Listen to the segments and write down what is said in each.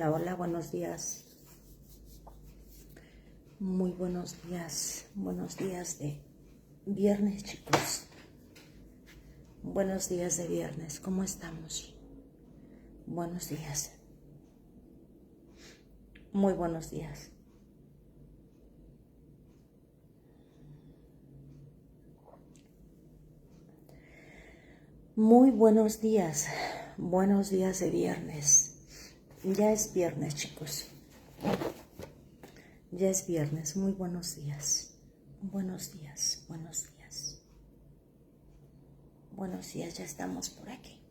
Hola, hola, buenos días. Muy buenos días de viernes, chicos. Buenos días de viernes, ¿cómo estamos? Buenos días. Muy buenos días. Muy buenos días de viernes. Ya es viernes, chicos. Ya es viernes, muy buenos días. Buenos días. Buenos días, ya estamos por aquí.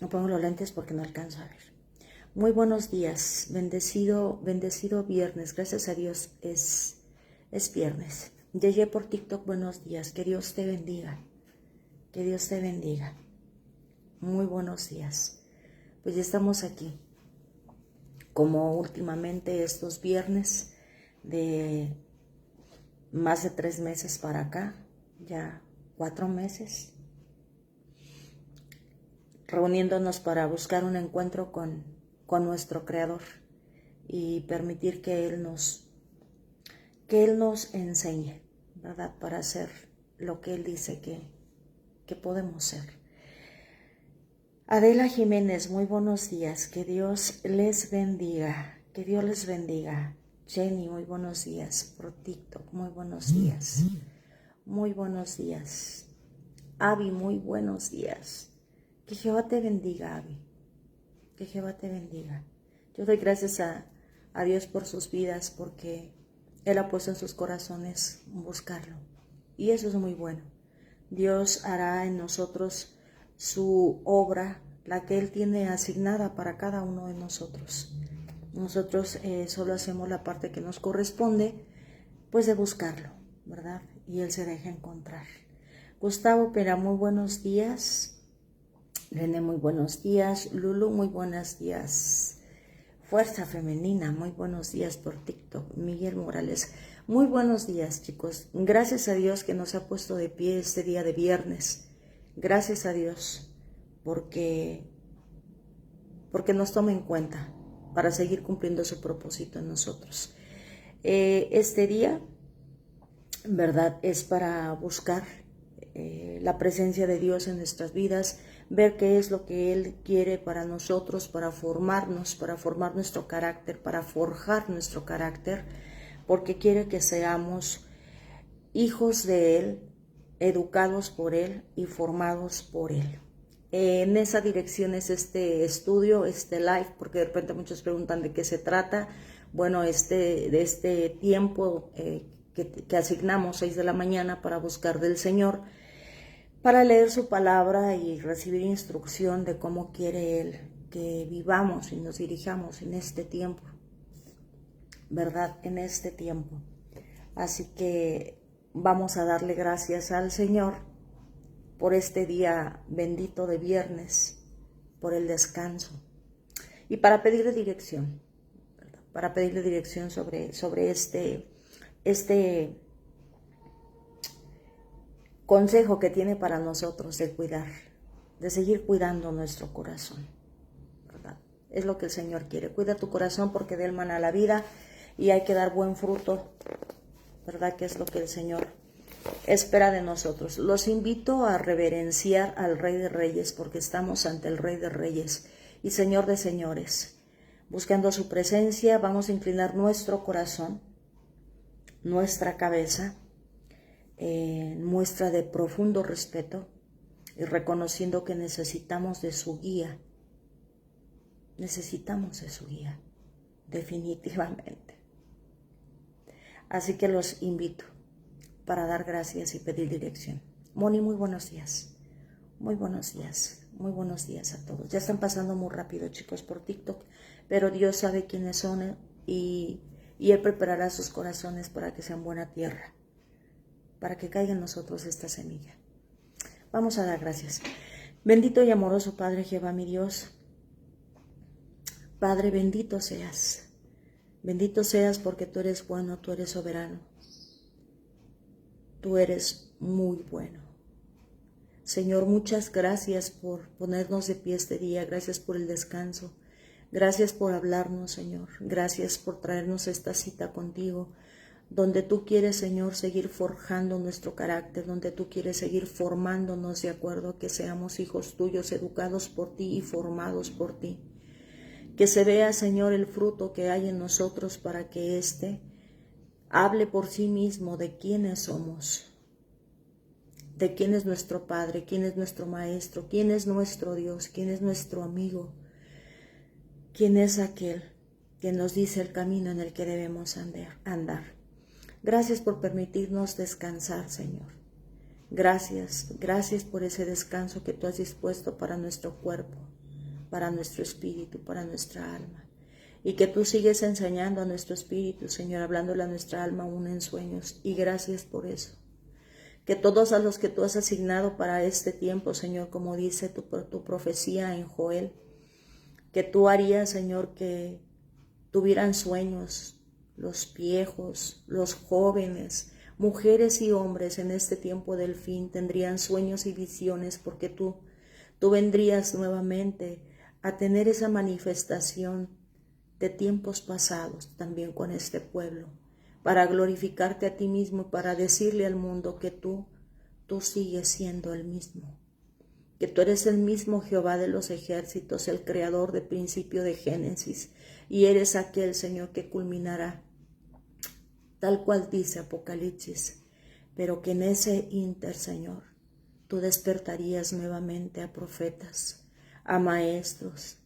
Me pongo los lentes porque no alcanzo a ver. Muy buenos días, bendecido viernes, gracias a Dios es viernes. Llegué por TikTok, buenos días, que Dios te bendiga, muy buenos días. Pues ya estamos aquí, como últimamente estos viernes de más de 3 meses para acá, ya 4 meses, reuniéndonos para buscar un encuentro con nuestro Creador y permitir que Él nos enseñe, ¿verdad? Para hacer lo que Él dice que podemos ser. Adela Jiménez, muy buenos días, que Dios les bendiga, Jenny, muy buenos días por TikTok, muy buenos días. Abby, muy buenos días. Que Jehová te bendiga, Abby. Que Jehová te bendiga. Yo doy gracias a Dios por sus vidas, porque Él ha puesto en sus corazones buscarlo. Y eso es muy bueno. Dios hará en nosotros su obra, la que Él tiene asignada para cada uno de nosotros. Nosotros solo hacemos la parte que nos corresponde, pues de buscarlo, ¿verdad? Y Él se deja encontrar. Gustavo Pera, muy buenos días. René, muy buenos días. Lulu, muy buenos días. Fuerza Femenina, muy buenos días por TikTok. Miguel Morales, muy buenos días, chicos. Gracias a Dios que nos ha puesto de pie este día de viernes. Gracias a Dios porque nos toma en cuenta para seguir cumpliendo su propósito en nosotros. Este día, ¿verdad?, es para buscar la presencia de Dios en nuestras vidas, ver qué es lo que Él quiere para nosotros, para formarnos, para formar nuestro carácter, para forjar nuestro carácter, porque quiere que seamos hijos de Él, educados por Él y formados por Él. En esa dirección es este estudio, este live, porque de repente muchos preguntan de qué se trata. Bueno, de este tiempo que asignamos 6 de la mañana para buscar del Señor, para leer su palabra y recibir instrucción de cómo quiere Él que vivamos y nos dirijamos en este tiempo, ¿verdad? En este tiempo. Así que vamos a darle gracias al Señor por este día bendito de viernes, por el descanso y para pedirle dirección, ¿verdad? Para pedirle dirección sobre este consejo que tiene para nosotros de cuidar, de seguir cuidando nuestro corazón, ¿verdad? Es lo que el Señor quiere. Cuida tu corazón porque de él mana la vida y hay que dar buen fruto, ¿verdad? Que es lo que el Señor espera de nosotros. Los invito a reverenciar al Rey de Reyes, porque estamos ante el Rey de Reyes y Señor de Señores. Buscando su presencia, vamos a inclinar nuestro corazón, nuestra cabeza, muestra de profundo respeto y reconociendo que necesitamos de su guía. Necesitamos de su guía, definitivamente. Así que los invito para dar gracias y pedir dirección. Moni, muy buenos días. Muy buenos días a todos. Ya están pasando muy rápido, chicos, por TikTok, pero Dios sabe quiénes son y Él preparará sus corazones para que sean buena tierra, para que caiga en nosotros esta semilla. Vamos a dar gracias. Bendito y amoroso Padre Jehová, mi Dios. Padre, bendito seas. Bendito seas porque tú eres bueno, tú eres soberano. Tú eres muy bueno. Señor, muchas gracias por ponernos de pie este día, gracias por el descanso, gracias por hablarnos, Señor, gracias por traernos esta cita contigo, donde tú quieres, Señor, seguir forjando nuestro carácter, donde tú quieres seguir formándonos de acuerdo a que seamos hijos tuyos, educados por ti y formados por ti. Que se vea, Señor, el fruto que hay en nosotros para que éste hable por sí mismo de quiénes somos, de quién es nuestro Padre, quién es nuestro Maestro, quién es nuestro Dios, quién es nuestro amigo, quién es aquel que nos dice el camino en el que debemos andar. Gracias por permitirnos descansar, Señor. Gracias por ese descanso que tú has dispuesto para nuestro cuerpo, para nuestro espíritu, para nuestra alma. Y que tú sigues enseñando a nuestro espíritu, Señor, hablándole a nuestra alma aún en sueños. Y gracias por eso. Que todos a los que tú has asignado para este tiempo, Señor, como dice tu profecía en Joel, que tú harías, Señor, que tuvieran sueños, los viejos, los jóvenes, mujeres y hombres en este tiempo del fin tendrían sueños y visiones, porque tú vendrías nuevamente a tener esa manifestación de tiempos pasados también con este pueblo, para glorificarte a ti mismo, para decirle al mundo que tú sigues siendo el mismo, que tú eres el mismo Jehová de los ejércitos, el creador de principio de Génesis, y eres aquel, Señor, que culminará, tal cual dice Apocalipsis, pero que en ese inter, Señor, tú despertarías nuevamente a profetas, a maestros.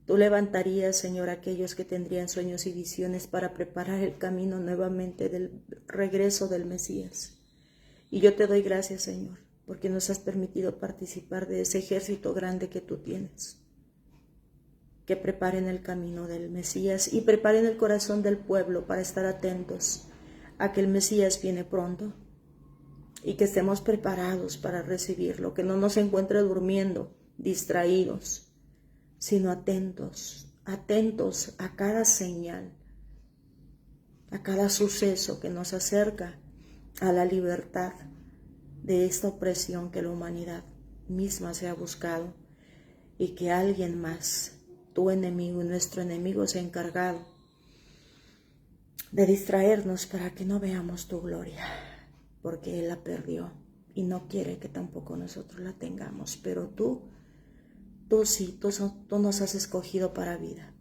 Tú levantarías, Señor, a aquellos que tendrían sueños y visiones para preparar el camino nuevamente del regreso del Mesías. Y yo te doy gracias, Señor, porque nos has permitido participar de ese ejército grande que tú tienes. Que preparen el camino del Mesías y preparen el corazón del pueblo para estar atentos a que el Mesías viene pronto y que estemos preparados para recibirlo, que no nos encuentre durmiendo, distraídos, sino atentos a cada señal, a cada suceso que nos acerca a la libertad de esta opresión que la humanidad misma se ha buscado, y que alguien más, tu enemigo y nuestro enemigo, se ha encargado de distraernos para que no veamos tu gloria, porque Él la perdió y no quiere que tampoco nosotros la tengamos, pero tú sí, tú nos has escogido para vida.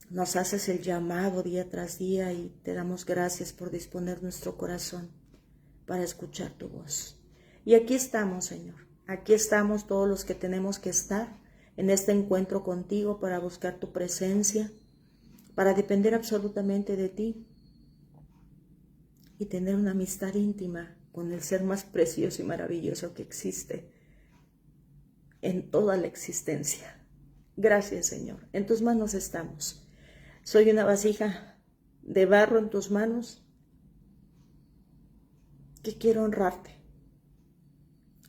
Nos haces el llamado día tras día y te damos gracias por disponer nuestro corazón para escuchar tu voz. Y aquí estamos, Señor. Aquí estamos todos los que tenemos que estar en este encuentro contigo para buscar tu presencia, para depender absolutamente de ti y tener una amistad íntima con el ser más precioso y maravilloso que existe en toda la existencia. Gracias, Señor. En tus manos estamos. Soy una vasija de barro en tus manos que quiero honrarte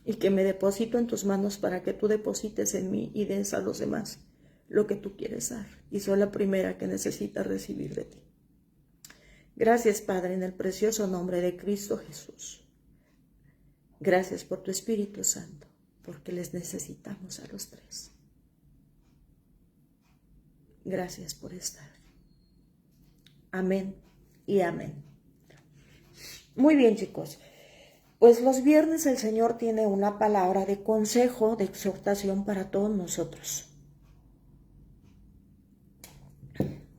y que me deposito en tus manos para que tú deposites en mí y des a los demás lo que tú quieres dar. Y soy la primera que necesita recibir de ti. Gracias, Padre, en el precioso nombre de Cristo Jesús. Gracias por tu Espíritu Santo, porque les necesitamos a los tres. Gracias por estar. Amén y amén. Muy bien, chicos. Pues los viernes el Señor tiene una palabra de consejo, de exhortación para todos nosotros.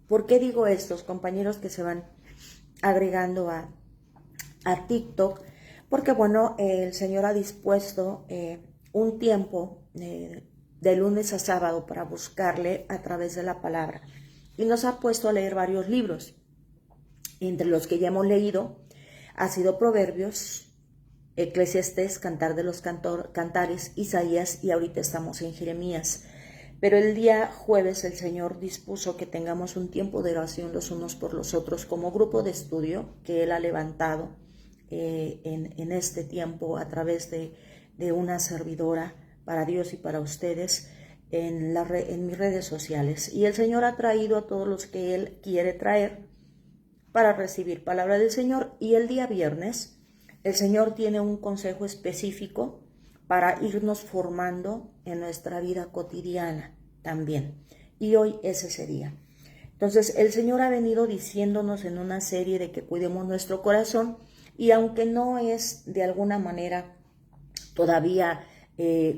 ¿Por qué digo estos compañeros que se van agregando a TikTok? Porque bueno, el Señor ha dispuesto un tiempo de lunes a sábado para buscarle a través de la palabra. Y nos ha puesto a leer varios libros. Entre los que ya hemos leído ha sido Proverbios, Eclesiastés, Cantar de los Cantares, Isaías, y ahorita estamos en Jeremías. Pero el día jueves el Señor dispuso que tengamos un tiempo de oración los unos por los otros como grupo de estudio que Él ha levantado en este tiempo a través de una servidora para Dios y para ustedes en mis redes sociales. Y el Señor ha traído a todos los que Él quiere traer para recibir palabra del Señor. Y el día viernes el Señor tiene un consejo específico para irnos formando en nuestra vida cotidiana también. Y hoy es ese día. Entonces, el Señor ha venido diciéndonos en una serie de que cuidemos nuestro corazón, y aunque no es de alguna manera todavía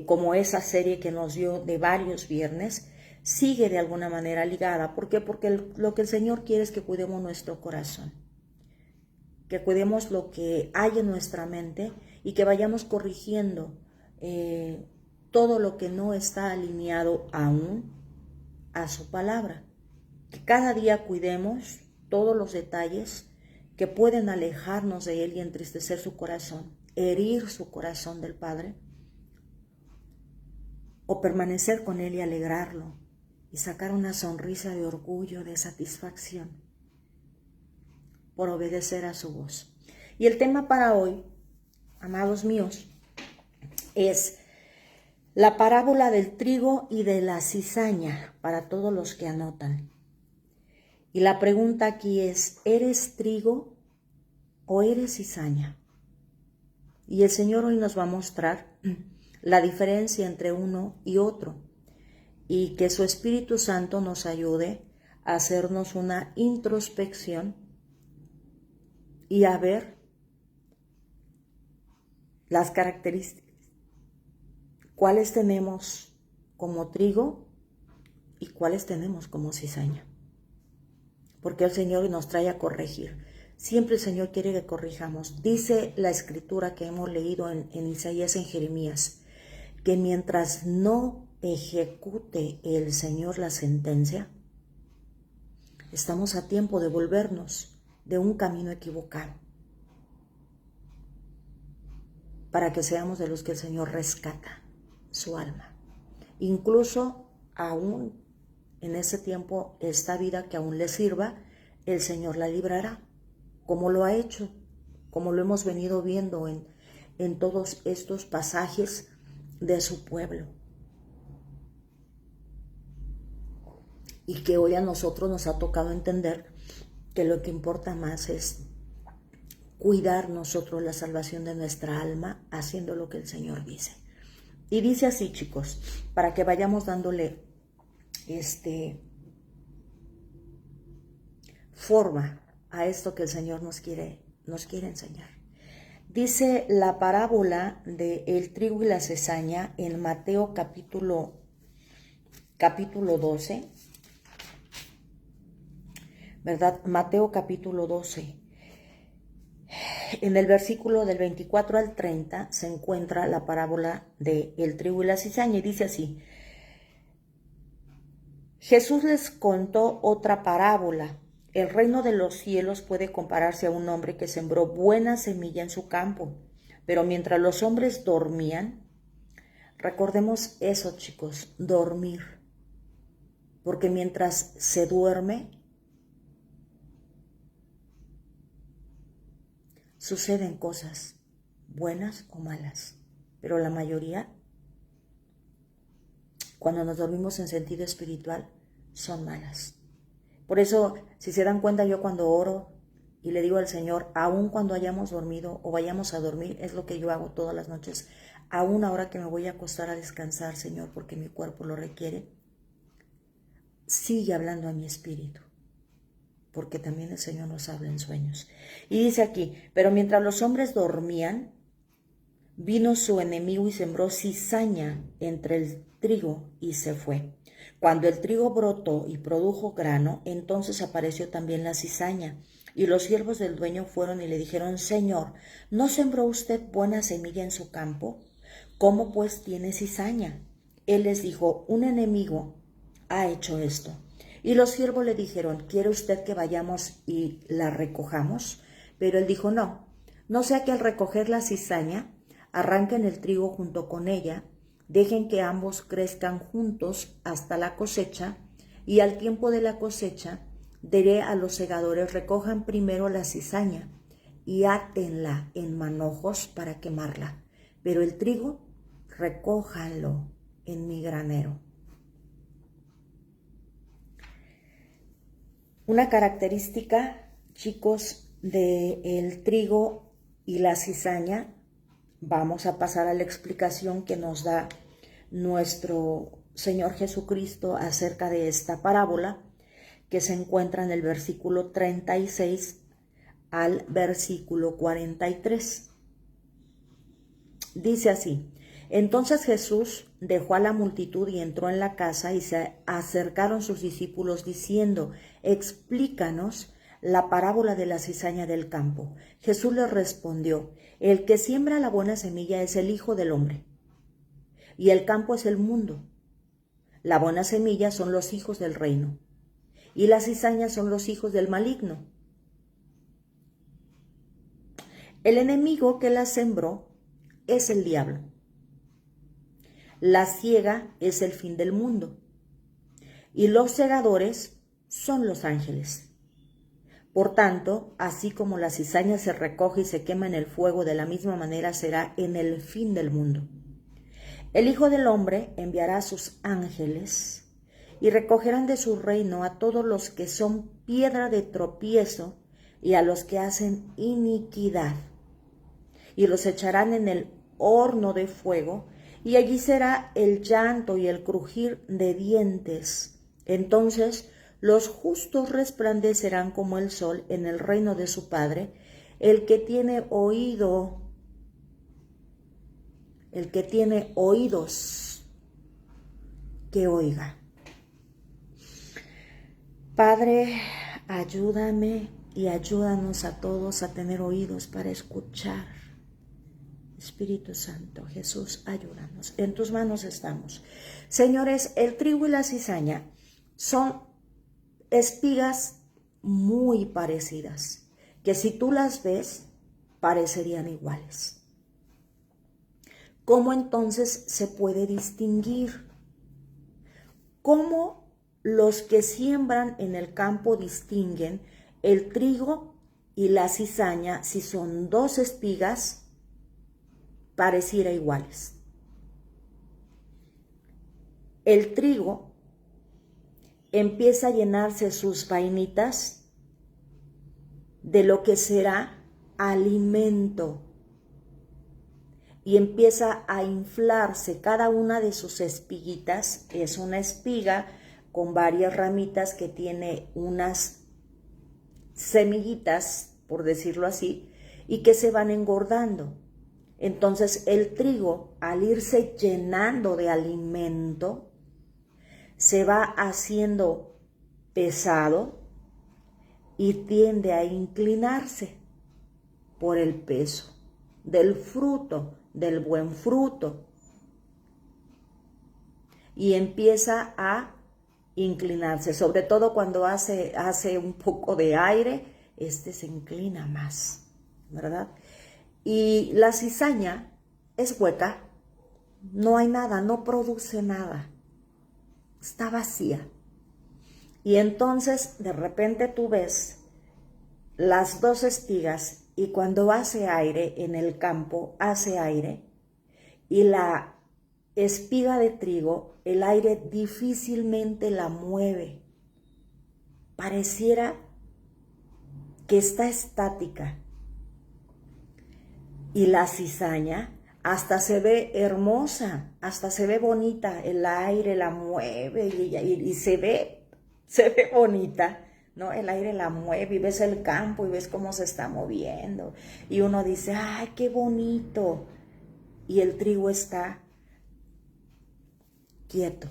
como esa serie que nos dio de varios viernes, sigue de alguna manera ligada. ¿Por qué? Porque lo que el Señor quiere es que cuidemos nuestro corazón, que cuidemos lo que hay en nuestra mente y que vayamos corrigiendo todo lo que no está alineado aún a su palabra. Que cada día cuidemos todos los detalles que pueden alejarnos de Él y entristecer su corazón, herir su corazón del Padre, o permanecer con Él y alegrarlo y sacar una sonrisa de orgullo, de satisfacción por obedecer a su voz. Y el tema para hoy, amados míos, es la parábola del trigo y de la cizaña, para todos los que anotan. Y la pregunta aquí es, ¿eres trigo o eres cizaña? Y el Señor hoy nos va a mostrar la diferencia entre uno y otro, y que su Espíritu Santo nos ayude a hacernos una introspección y a ver las características, cuáles tenemos como trigo y cuáles tenemos como cizaña. Porque el Señor nos trae a corregir. Siempre el Señor quiere que corrijamos. Dice la Escritura que hemos leído en Isaías, en Jeremías, que mientras no ejecute el Señor la sentencia, estamos a tiempo de volvernos de un camino equivocado, para que seamos de los que el Señor rescata su alma. Incluso aún en ese tiempo, esta vida que aún le sirva, el Señor la librará, como lo ha hecho, como lo hemos venido viendo en todos estos pasajes de su pueblo. Y que hoy a nosotros nos ha tocado entender que lo que importa más es cuidar nosotros la salvación de nuestra alma, haciendo lo que el Señor dice. Y dice así, chicos, para que vayamos dándole forma a esto que el Señor nos quiere enseñar. Dice la parábola del trigo y la cizaña en Mateo capítulo 12, ¿verdad? Mateo capítulo 12. En el versículo del 24 al 30 se encuentra la parábola del trigo y la cizaña, y dice así: Jesús les contó otra parábola. El reino de los cielos puede compararse a un hombre que sembró buena semilla en su campo, pero mientras los hombres dormían, recordemos eso, chicos, dormir, porque mientras se duerme, suceden cosas buenas o malas, pero la mayoría, cuando nos dormimos en sentido espiritual, son malas. Por eso, si se dan cuenta, yo cuando oro y le digo al Señor, aun cuando hayamos dormido o vayamos a dormir, es lo que yo hago todas las noches, aún ahora que me voy a acostar a descansar, Señor, porque mi cuerpo lo requiere, sigue hablando a mi espíritu, porque también el Señor nos habla en sueños. Y dice aquí, pero mientras los hombres dormían, vino su enemigo y sembró cizaña entre el trigo y se fue. Cuando el trigo brotó y produjo grano, entonces apareció también la cizaña. Y los siervos del dueño fueron y le dijeron: Señor, ¿no sembró usted buena semilla en su campo? ¿Cómo pues tiene cizaña? Él les dijo: un enemigo ha hecho esto. Y los siervos le dijeron: ¿quiere usted que vayamos y la recojamos? Pero él dijo: no, no sea que al recoger la cizaña arranquen el trigo junto con ella, dejen que ambos crezcan juntos hasta la cosecha, y al tiempo de la cosecha diré a los segadores: recojan primero la cizaña y átenla en manojos para quemarla, pero el trigo recójanlo en mi granero. Una característica, chicos, del trigo y la cizaña vamos a pasar a la explicación que nos da nuestro Señor Jesucristo acerca de esta parábola, que se encuentra en el versículo 36 al versículo 43. Dice así: entonces Jesús dejó a la multitud y entró en la casa, y se acercaron sus discípulos diciendo: explícanos la parábola de la cizaña del campo. Jesús les respondió: el que siembra la buena semilla es el Hijo del Hombre, y el campo es el mundo. La buena semilla son los hijos del reino, y las cizañas son los hijos del maligno. El enemigo que la sembró es el diablo. La siega es el fin del mundo, y los segadores son los ángeles. Por tanto, así como la cizaña se recoge y se quema en el fuego, de la misma manera será en el fin del mundo. El Hijo del Hombre enviará a sus ángeles, y recogerán de su reino a todos los que son piedra de tropiezo y a los que hacen iniquidad, y los echarán en el horno de fuego, y allí será el llanto y el crujir de dientes. Entonces los justos resplandecerán como el sol en el reino de su Padre. El que tiene oído, el que tiene oídos, que oiga. Padre, ayúdame y ayúdanos a todos a tener oídos para escuchar. Espíritu Santo, Jesús, ayúdanos. En tus manos estamos. Señores, el trigo y la cizaña son espigas muy parecidas, que si tú las ves, parecerían iguales. ¿Cómo entonces se puede distinguir? ¿Cómo los que siembran en el campo distinguen el trigo y la cizaña si son dos espigas pareciera iguales? El trigo empieza a llenarse sus vainitas de lo que será alimento y empieza a inflarse. Cada una de sus espiguitas es una espiga con varias ramitas que tiene unas semillitas, por decirlo así, y que se van engordando. Entonces el trigo, al irse llenando de alimento, se va haciendo pesado y tiende a inclinarse por el peso del fruto, del buen fruto, y empieza a inclinarse, sobre todo cuando hace un poco de aire, se inclina más, ¿verdad? Y la cizaña es hueca, no hay nada, no produce nada, está vacía. Y entonces de repente tú ves las dos espigas, y cuando hace aire en el campo, hace aire, y la espiga de trigo, el aire difícilmente la mueve. Pareciera que está estática. Y la cizaña hasta se ve hermosa, hasta se ve bonita, el aire la mueve y se ve bonita, ¿no? El aire la mueve y ves el campo y ves cómo se está moviendo. Y uno dice, ¡ay, qué bonito! Y el trigo está quieto.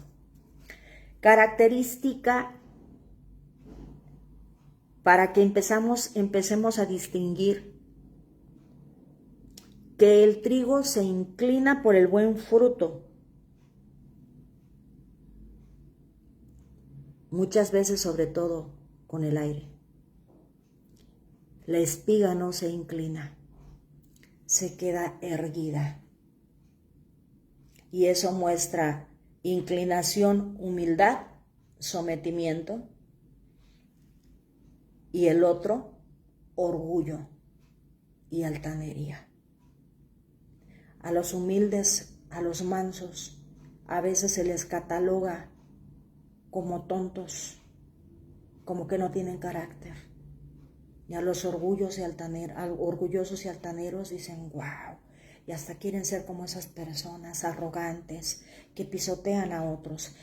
Característica para que empecemos a distinguir que el trigo se inclina por el buen fruto. Muchas veces, sobre todo con el aire. La espiga no se inclina, se queda erguida. Y eso muestra inclinación, humildad, sometimiento. Y el otro, orgullo y altanería. A los humildes, a los mansos, a veces se les cataloga como tontos, como que no tienen carácter. Y a los orgullosos y altaneros dicen, wow, y hasta quieren ser como esas personas arrogantes que pisotean a otros.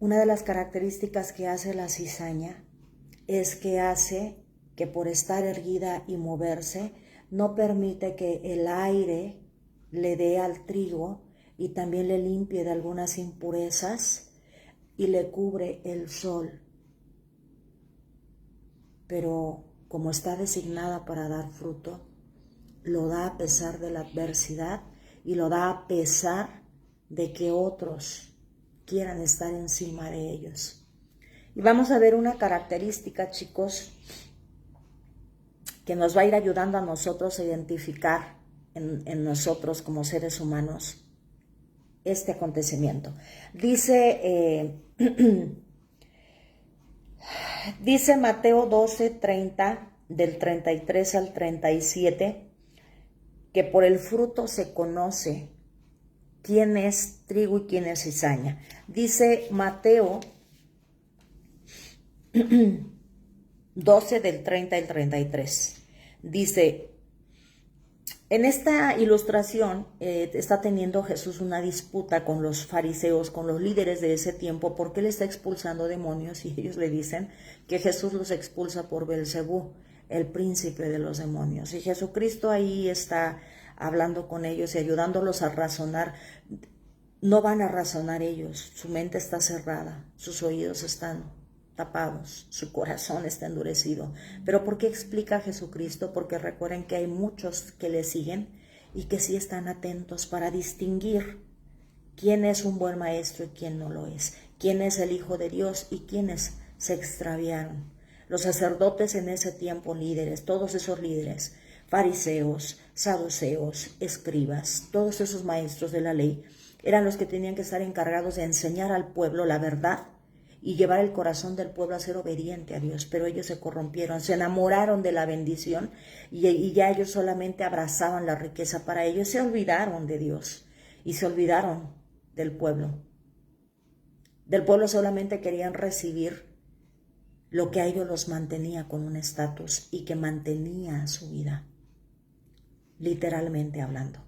Una de las características que hace la cizaña es que hace que por estar erguida y moverse, no permite que el aire le dé al trigo y también le limpie de algunas impurezas y le cubre el sol. Pero como está designada para dar fruto, lo da a pesar de la adversidad y lo da a pesar de que otros quieran estar encima de ellos. Y vamos a ver una característica, chicos, que nos va a ir ayudando a nosotros a identificar en nosotros como seres humanos este acontecimiento. Dice Mateo 12:30, del 33 al 37, que por el fruto se conoce quién es trigo y quién es cizaña. Dice Mateo 12 del 30 al 33. Dice, en esta ilustración está teniendo Jesús una disputa con los fariseos, con los líderes de ese tiempo, porque él está expulsando demonios y ellos le dicen que Jesús los expulsa por Belcebú, el príncipe de los demonios. Y Jesucristo ahí está hablando con ellos y ayudándolos a razonar. No van a razonar ellos, su mente está cerrada, sus oídos están tapados, su corazón está endurecido. ¿Pero por qué explica Jesucristo? Porque recuerden que hay muchos que le siguen y que sí están atentos para distinguir quién es un buen maestro y quién no lo es, quién es el Hijo de Dios y quiénes se extraviaron. Los sacerdotes en ese tiempo, líderes, todos esos líderes, fariseos, saduceos, escribas, todos esos maestros de la ley, eran los que tenían que estar encargados de enseñar al pueblo la verdad y llevar el corazón del pueblo a ser obediente a Dios, pero ellos se corrompieron, se enamoraron de la bendición y ya ellos solamente abrazaban la riqueza para ellos, se olvidaron de Dios y se olvidaron del pueblo. Del pueblo solamente querían recibir lo que a ellos los mantenía con un estatus y que mantenía su vida, literalmente hablando.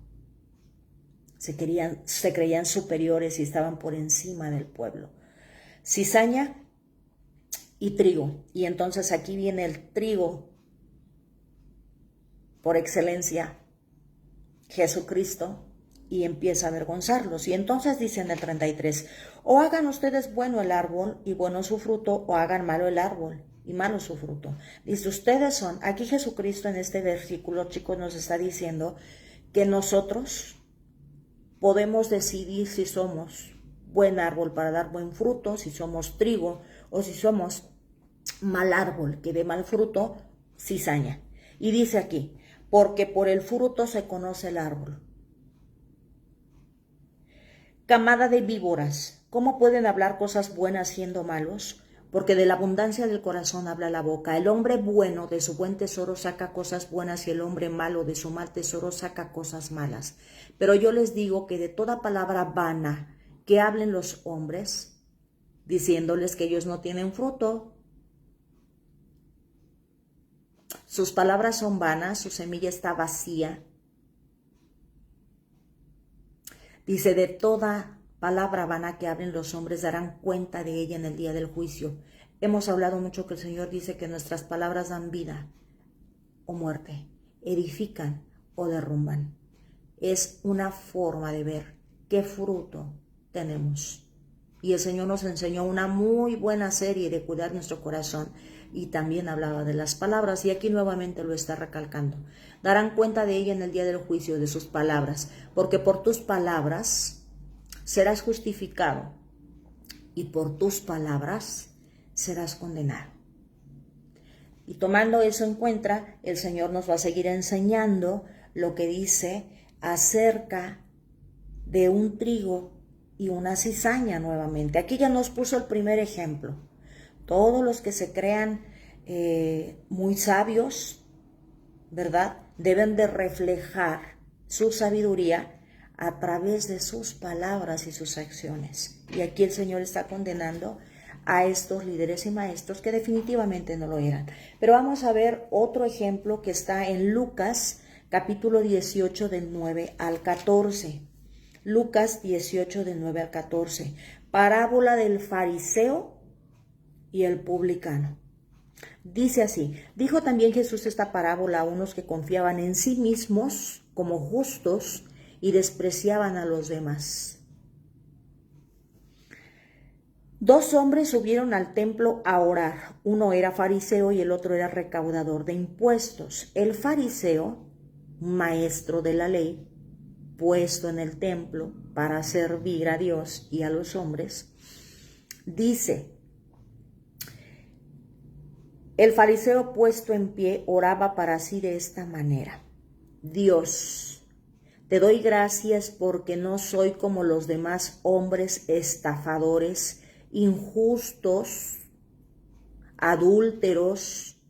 Se creían superiores y estaban por encima del pueblo. Cizaña y trigo. Y entonces aquí viene el trigo por excelencia, Jesucristo, y empieza a avergonzarlos. Y entonces dice en el 33, o hagan ustedes bueno el árbol y bueno su fruto, o hagan malo el árbol y malo su fruto. Dice, ustedes son, aquí Jesucristo en este versículo, chicos, nos está diciendo que nosotros podemos decidir si somos buen árbol para dar buen fruto, si somos trigo, o si somos mal árbol que dé mal fruto, cizaña. Y dice aquí, porque por el fruto se conoce el árbol. Camada de víboras, ¿cómo pueden hablar cosas buenas siendo malos? Porque de la abundancia del corazón habla la boca. El hombre bueno de su buen tesoro saca cosas buenas y el hombre malo de su mal tesoro saca cosas malas. Pero yo les digo que de toda palabra vana que hablen los hombres, diciéndoles que ellos no tienen fruto, sus palabras son vanas, su semilla está vacía. Dice, de toda palabra vana que hablen los hombres darán cuenta de ella en el día del juicio. Hemos hablado mucho que el Señor dice que nuestras palabras dan vida o muerte, edifican o derrumban. Es una forma de ver qué fruto tenemos. Y el Señor nos enseñó una muy buena serie de cuidar nuestro corazón y también hablaba de las palabras y aquí nuevamente lo está recalcando. Darán cuenta de ella en el día del juicio, de sus palabras, porque por tus palabras serás justificado y por tus palabras serás condenado. Y tomando eso en cuenta, el Señor nos va a seguir enseñando lo que dice acerca de un trigo y una cizaña nuevamente. Aquí ya nos puso el primer ejemplo. Todos los que se crean muy sabios, ¿verdad? Deben de reflejar su sabiduría a través de sus palabras y sus acciones. Y aquí el Señor está condenando a estos líderes y maestros que definitivamente no lo eran. Pero vamos a ver otro ejemplo que está en Lucas capítulo 18 del 9 al 14. Lucas 18 del 9 al 14. Parábola del fariseo y el publicano. Dice así: dijo también Jesús esta parábola a unos que confiaban en sí mismos como justos y despreciaban a los demás. Dos hombres subieron al templo a orar. Uno era fariseo y el otro era recaudador de impuestos. El fariseo, maestro de la ley, puesto en el templo para servir a Dios y a los hombres, dice: el fariseo puesto en pie oraba para sí de esta manera: Dios, te doy gracias porque no soy como los demás hombres estafadores, injustos, adúlteros,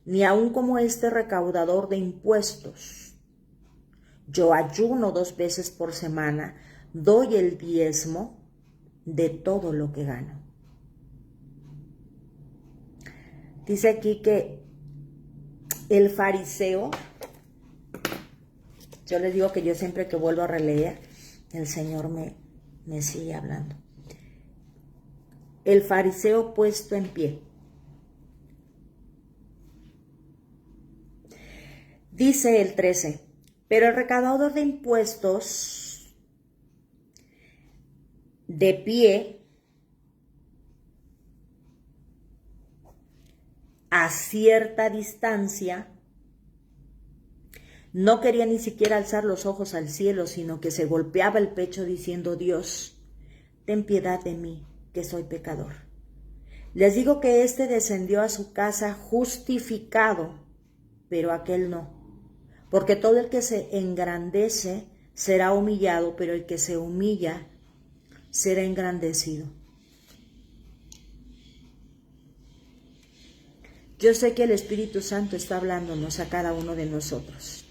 ni aun como este recaudador de impuestos. Yo ayuno 2 veces por semana, doy el diezmo de todo lo que gano. Dice aquí que el fariseo, yo les digo que yo siempre que vuelvo a releer, el Señor me sigue hablando. El fariseo puesto en pie. Dice el 13, pero el recaudador de impuestos de pie, a cierta distancia, no quería ni siquiera alzar los ojos al cielo, sino que se golpeaba el pecho diciendo: Dios, ten piedad de mí, que soy pecador. Les digo que éste descendió a su casa justificado, pero aquel no. Porque todo el que se engrandece será humillado, pero el que se humilla será engrandecido. Yo sé que el Espíritu Santo está hablándonos a cada uno de nosotros,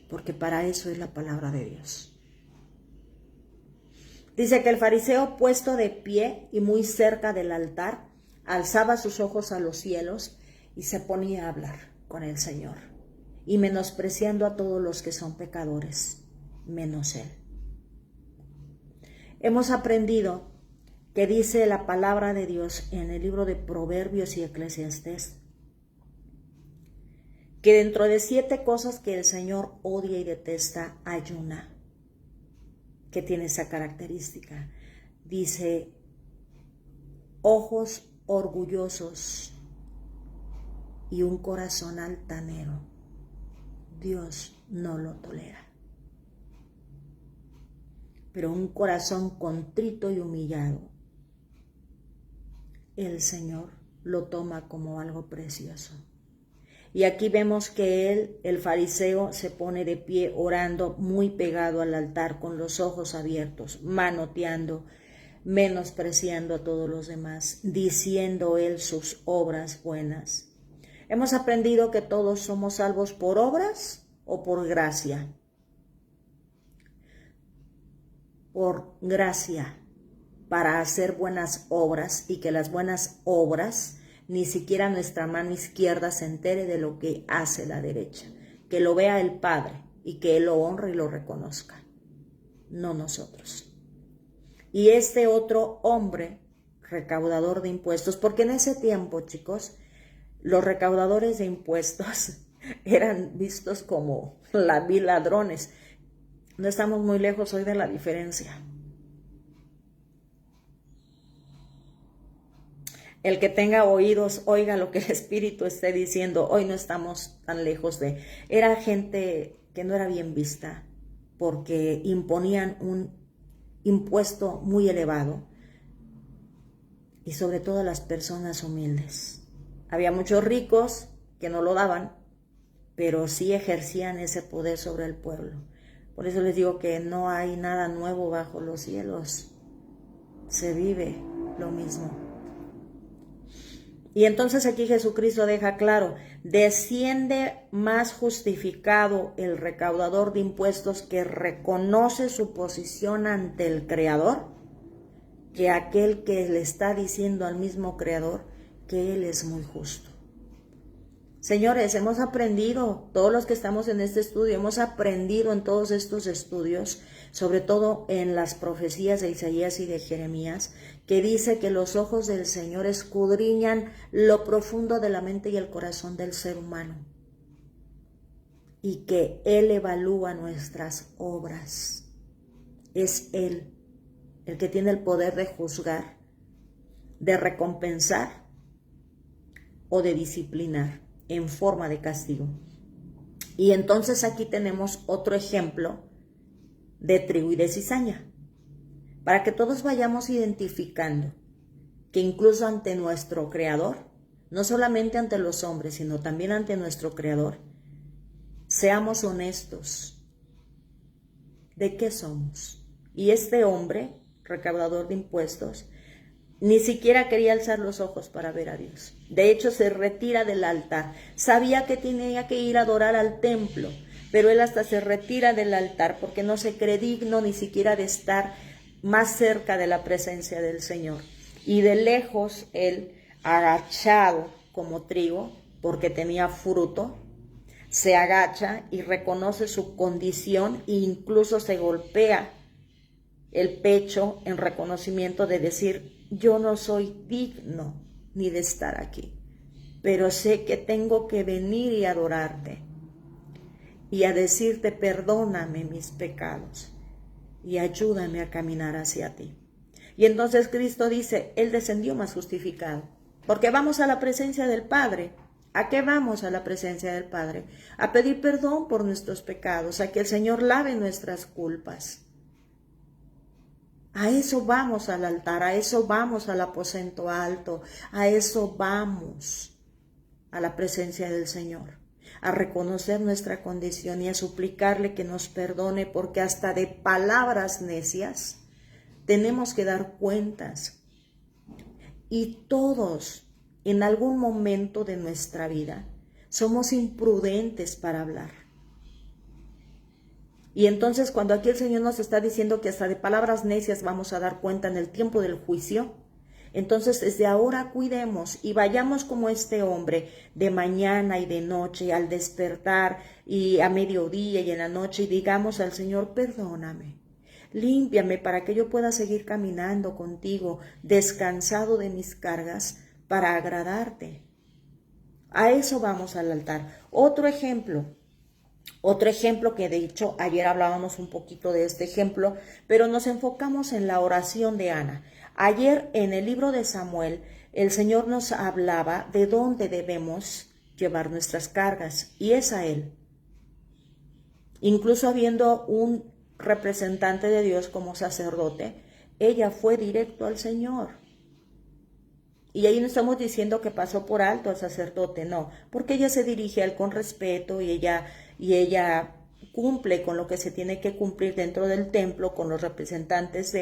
porque para eso es la palabra de Dios. Dice que el fariseo, puesto de pie y muy cerca del altar, alzaba sus ojos a los cielos y se ponía a hablar con el Señor, y menospreciando a todos los que son pecadores, menos él. Hemos aprendido que dice la palabra de Dios en el libro de Proverbios y Eclesiastés, que dentro de 7 cosas que el Señor odia y detesta hay una que tiene esa característica. Dice: ojos orgullosos y un corazón altanero. Dios no lo tolera. Pero un corazón contrito y humillado, el Señor lo toma como algo precioso. Y aquí vemos que él, el fariseo, se pone de pie orando muy pegado al altar, con los ojos abiertos, manoteando, menospreciando a todos los demás, diciendo él sus obras buenas. Hemos aprendido que todos somos salvos por obras o por gracia. Por gracia, para hacer buenas obras, y que las buenas obras ni siquiera nuestra mano izquierda se entere de lo que hace la derecha, que lo vea el Padre y que Él lo honre y lo reconozca, no nosotros. Y este otro hombre, recaudador de impuestos, porque en ese tiempo, chicos, los recaudadores de impuestos eran vistos como ladrones. No estamos muy lejos hoy de la diferencia. El que tenga oídos, oiga lo que el Espíritu esté diciendo. Hoy no estamos tan lejos de... Era gente que no era bien vista porque imponían un impuesto muy elevado, y sobre todo a las personas humildes. Había muchos ricos que no lo daban, pero sí ejercían ese poder sobre el pueblo. Por eso les digo que no hay nada nuevo bajo los cielos. Se vive lo mismo. Y entonces aquí Jesucristo deja claro: desciende más justificado el recaudador de impuestos, que reconoce su posición ante el Creador, que aquel que le está diciendo al mismo Creador que Él es muy justo. Señores, hemos aprendido, todos los que estamos en este estudio, hemos aprendido en todos estos estudios, sobre todo en las profecías de Isaías y de Jeremías, que dice que los ojos del Señor escudriñan lo profundo de la mente y el corazón del ser humano, y que Él evalúa nuestras obras. Es Él el que tiene el poder de juzgar, de recompensar o de disciplinar en forma de castigo. Y entonces aquí tenemos otro ejemplo de trigo y de cizaña, para que todos vayamos identificando que incluso ante nuestro Creador, no solamente ante los hombres, sino también ante nuestro Creador, seamos honestos. ¿De qué somos? Y este hombre, recaudador de impuestos, ni siquiera quería alzar los ojos para ver a Dios. De hecho, se retira del altar. Sabía que tenía que ir a adorar al templo, pero él hasta se retira del altar porque no se cree digno ni siquiera de estar más cerca de la presencia del Señor. Y de lejos, él, agachado como trigo, porque tenía fruto, se agacha y reconoce su condición e incluso se golpea el pecho en reconocimiento de decir: yo no soy digno ni de estar aquí, pero sé que tengo que venir y adorarte y a decirte: perdóname mis pecados y ayúdame a caminar hacia ti. Y entonces Cristo dice: Él descendió más justificado, porque vamos a la presencia del Padre. ¿A qué vamos a la presencia del Padre? A pedir perdón por nuestros pecados, a que el Señor lave nuestras culpas. A eso vamos al altar, a eso vamos al aposento alto, a eso vamos a la presencia del Señor, a reconocer nuestra condición y a suplicarle que nos perdone, porque hasta de palabras necias tenemos que dar cuentas. Y todos, en algún momento de nuestra vida, somos imprudentes para hablar. Y entonces cuando aquí el Señor nos está diciendo que hasta de palabras necias vamos a dar cuenta en el tiempo del juicio, entonces desde ahora cuidemos y vayamos como este hombre de mañana y de noche, al despertar y a mediodía y en la noche, y digamos al Señor: perdóname, límpiame para que yo pueda seguir caminando contigo, descansado de mis cargas, para agradarte. A eso vamos al altar. Otro ejemplo que de hecho ayer hablábamos un poquito de este ejemplo, pero nos enfocamos en la oración de Ana. Ayer en el libro de Samuel, el Señor nos hablaba de dónde debemos llevar nuestras cargas, y es a Él. Incluso habiendo un representante de Dios como sacerdote, ella fue directo al Señor. Y ahí no estamos diciendo que pasó por alto al sacerdote, no, porque ella se dirige a él con respeto y ella cumple con lo que se tiene que cumplir dentro del templo con los representantes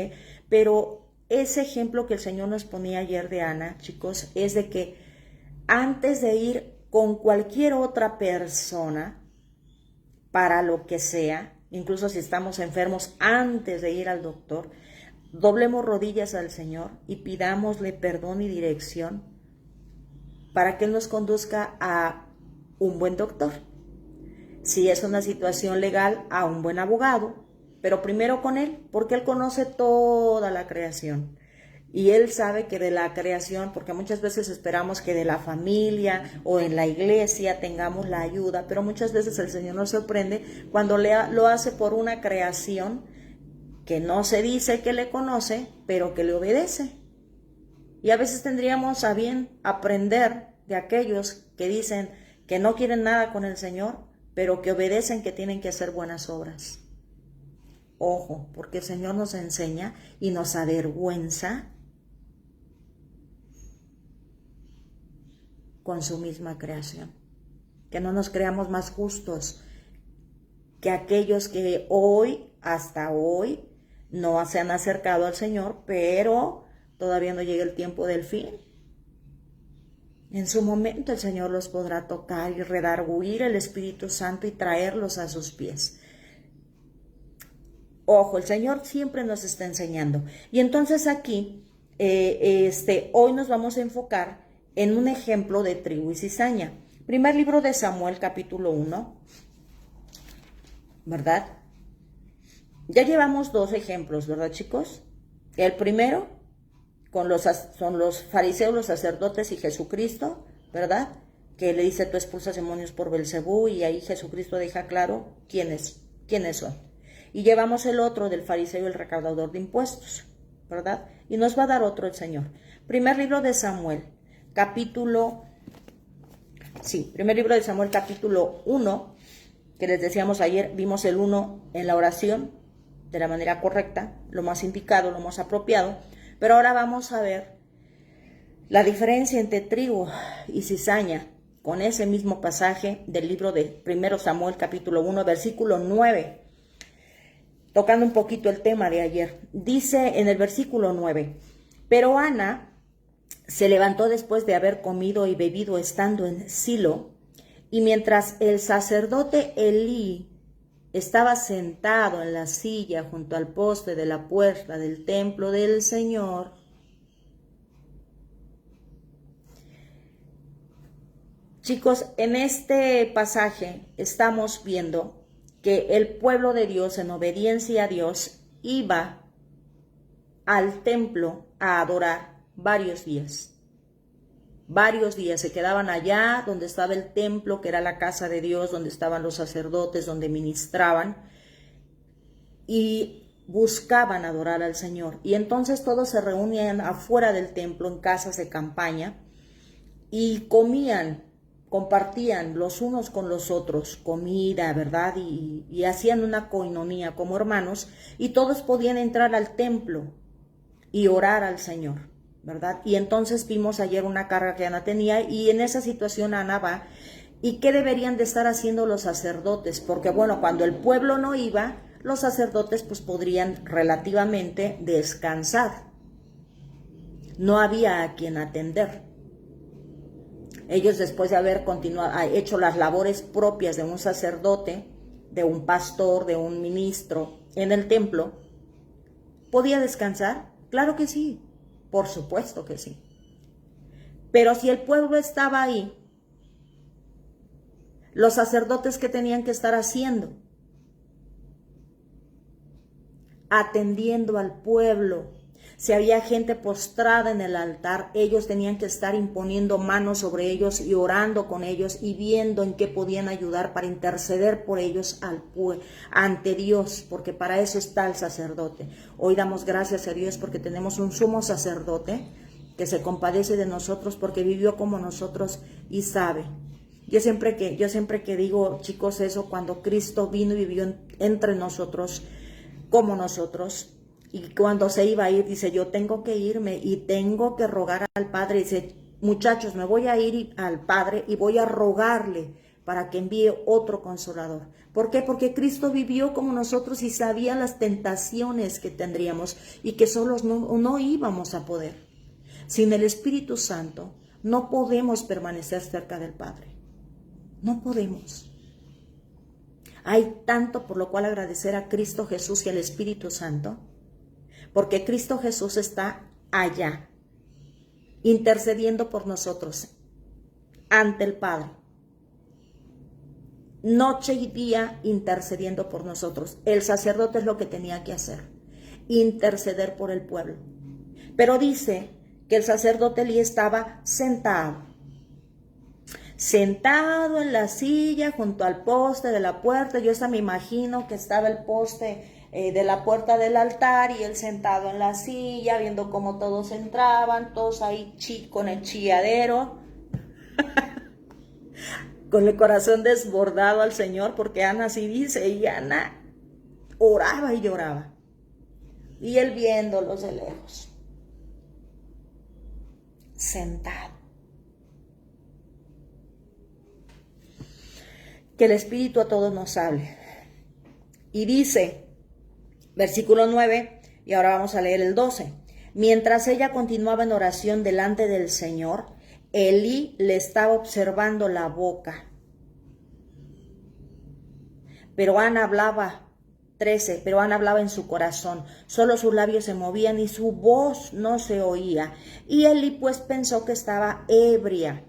pero ese ejemplo que el Señor nos ponía ayer de Ana, chicos, es de que antes de ir con cualquier otra persona para lo que sea, incluso si estamos enfermos, antes de ir al doctor, doblemos rodillas al Señor y pidámosle perdón y dirección para que Él nos conduzca a un buen doctor. Si es una situación legal, a un buen abogado, pero primero con Él, porque Él conoce toda la creación. Y Él sabe que de la creación, porque muchas veces esperamos que de la familia o en la iglesia tengamos la ayuda, pero muchas veces el Señor nos sorprende cuando lo hace por una creación que no se dice que le conoce, pero que le obedece. Y a veces tendríamos a bien aprender de aquellos que dicen que no quieren nada con el Señor, pero que obedecen que tienen que hacer buenas obras. Ojo, porque el Señor nos enseña y nos avergüenza con su misma creación. Que no nos creamos más justos que aquellos que hasta hoy, no se han acercado al Señor, pero todavía no llega el tiempo del fin. En su momento el Señor los podrá tocar y redarguir el Espíritu Santo y traerlos a sus pies. Ojo, el Señor siempre nos está enseñando. Y entonces aquí, hoy nos vamos a enfocar en un ejemplo de trigo y cizaña. Primer libro de Samuel, capítulo 1, ¿verdad? Ya llevamos 2 ejemplos, ¿verdad, chicos? El primero son los fariseos, los sacerdotes y Jesucristo, ¿verdad? Que le dice, tú expulsas demonios por Belcebú, y ahí Jesucristo deja claro quiénes son. Y llevamos el otro del fariseo y el recaudador de impuestos, ¿verdad? Y nos va a dar otro el Señor. Primer libro de Samuel, primer libro de Samuel, capítulo 1, que les decíamos ayer, vimos el 1 en la oración, de la manera correcta, lo más indicado, lo más apropiado, pero ahora vamos a ver la diferencia entre trigo y cizaña, con ese mismo pasaje del libro de 1 Samuel, capítulo 1, versículo 9, tocando un poquito el tema de ayer. Dice en el versículo 9, pero Ana se levantó después de haber comido y bebido estando en Silo, y mientras el sacerdote Elí estaba sentado en la silla junto al poste de la puerta del templo del Señor, chicos, en este pasaje estamos viendo que el pueblo de Dios, en obediencia a Dios, iba al templo a adorar varios días. Varios días se quedaban allá donde estaba el templo, que era la casa de Dios, donde estaban los sacerdotes, donde ministraban, y buscaban adorar al Señor. Y entonces todos se reunían afuera del templo, en casas de campaña, y comían, compartían los unos con los otros comida, ¿verdad? Y hacían una coinonía como hermanos, y todos podían entrar al templo y orar al Señor, ¿verdad? Y entonces vimos ayer una carga que Ana tenía, y en esa situación Ana va. ¿Y qué deberían de estar haciendo los sacerdotes? Porque bueno, cuando el pueblo no iba, los sacerdotes pues podrían relativamente descansar. No había a quien atender. Ellos, después de haber hecho las labores propias de un sacerdote, de un pastor, de un ministro en el templo, ¿podía descansar? Claro que sí, por supuesto que sí. Pero si el pueblo estaba ahí, los sacerdotes, ¿qué tenían que estar haciendo? Atendiendo al pueblo. Si había gente postrada en el altar, ellos tenían que estar imponiendo manos sobre ellos y orando con ellos y viendo en qué podían ayudar para interceder por ellos ante Dios, porque para eso está el sacerdote. Hoy damos gracias a Dios porque tenemos un sumo sacerdote que se compadece de nosotros porque vivió como nosotros y sabe. Yo siempre que digo, chicos, eso, cuando Cristo vino y vivió entre nosotros, como nosotros, y cuando se iba a ir, dice, yo tengo que irme y tengo que rogar al Padre. Dice, muchachos, me voy a ir al Padre y voy a rogarle para que envíe otro consolador. ¿Por qué? Porque Cristo vivió como nosotros y sabía las tentaciones que tendríamos y que solos no íbamos a poder. Sin el Espíritu Santo no podemos permanecer cerca del Padre. No podemos. Hay tanto por lo cual agradecer a Cristo Jesús y al Espíritu Santo, porque Cristo Jesús está allá, intercediendo por nosotros, ante el Padre. Noche y día intercediendo por nosotros. El sacerdote es lo que tenía que hacer, interceder por el pueblo. Pero dice que el sacerdote Elí estaba sentado en la silla junto al poste de la puerta. Yo hasta me imagino que estaba el poste de la puerta del altar y él sentado en la silla viendo cómo todos entraban, todos ahí con el chilladero, con el corazón desbordado al Señor, porque Ana así dice, y Ana oraba y lloraba, y él viéndolos de lejos, sentado. Que el Espíritu a todos nos hable. Y dice, versículo 9, y ahora vamos a leer el 12. Mientras ella continuaba en oración delante del Señor, Elí le estaba observando la boca. Pero Ana hablaba, 13, pero Ana hablaba en su corazón, solo sus labios se movían y su voz no se oía. Y Elí pues pensó que estaba ebria.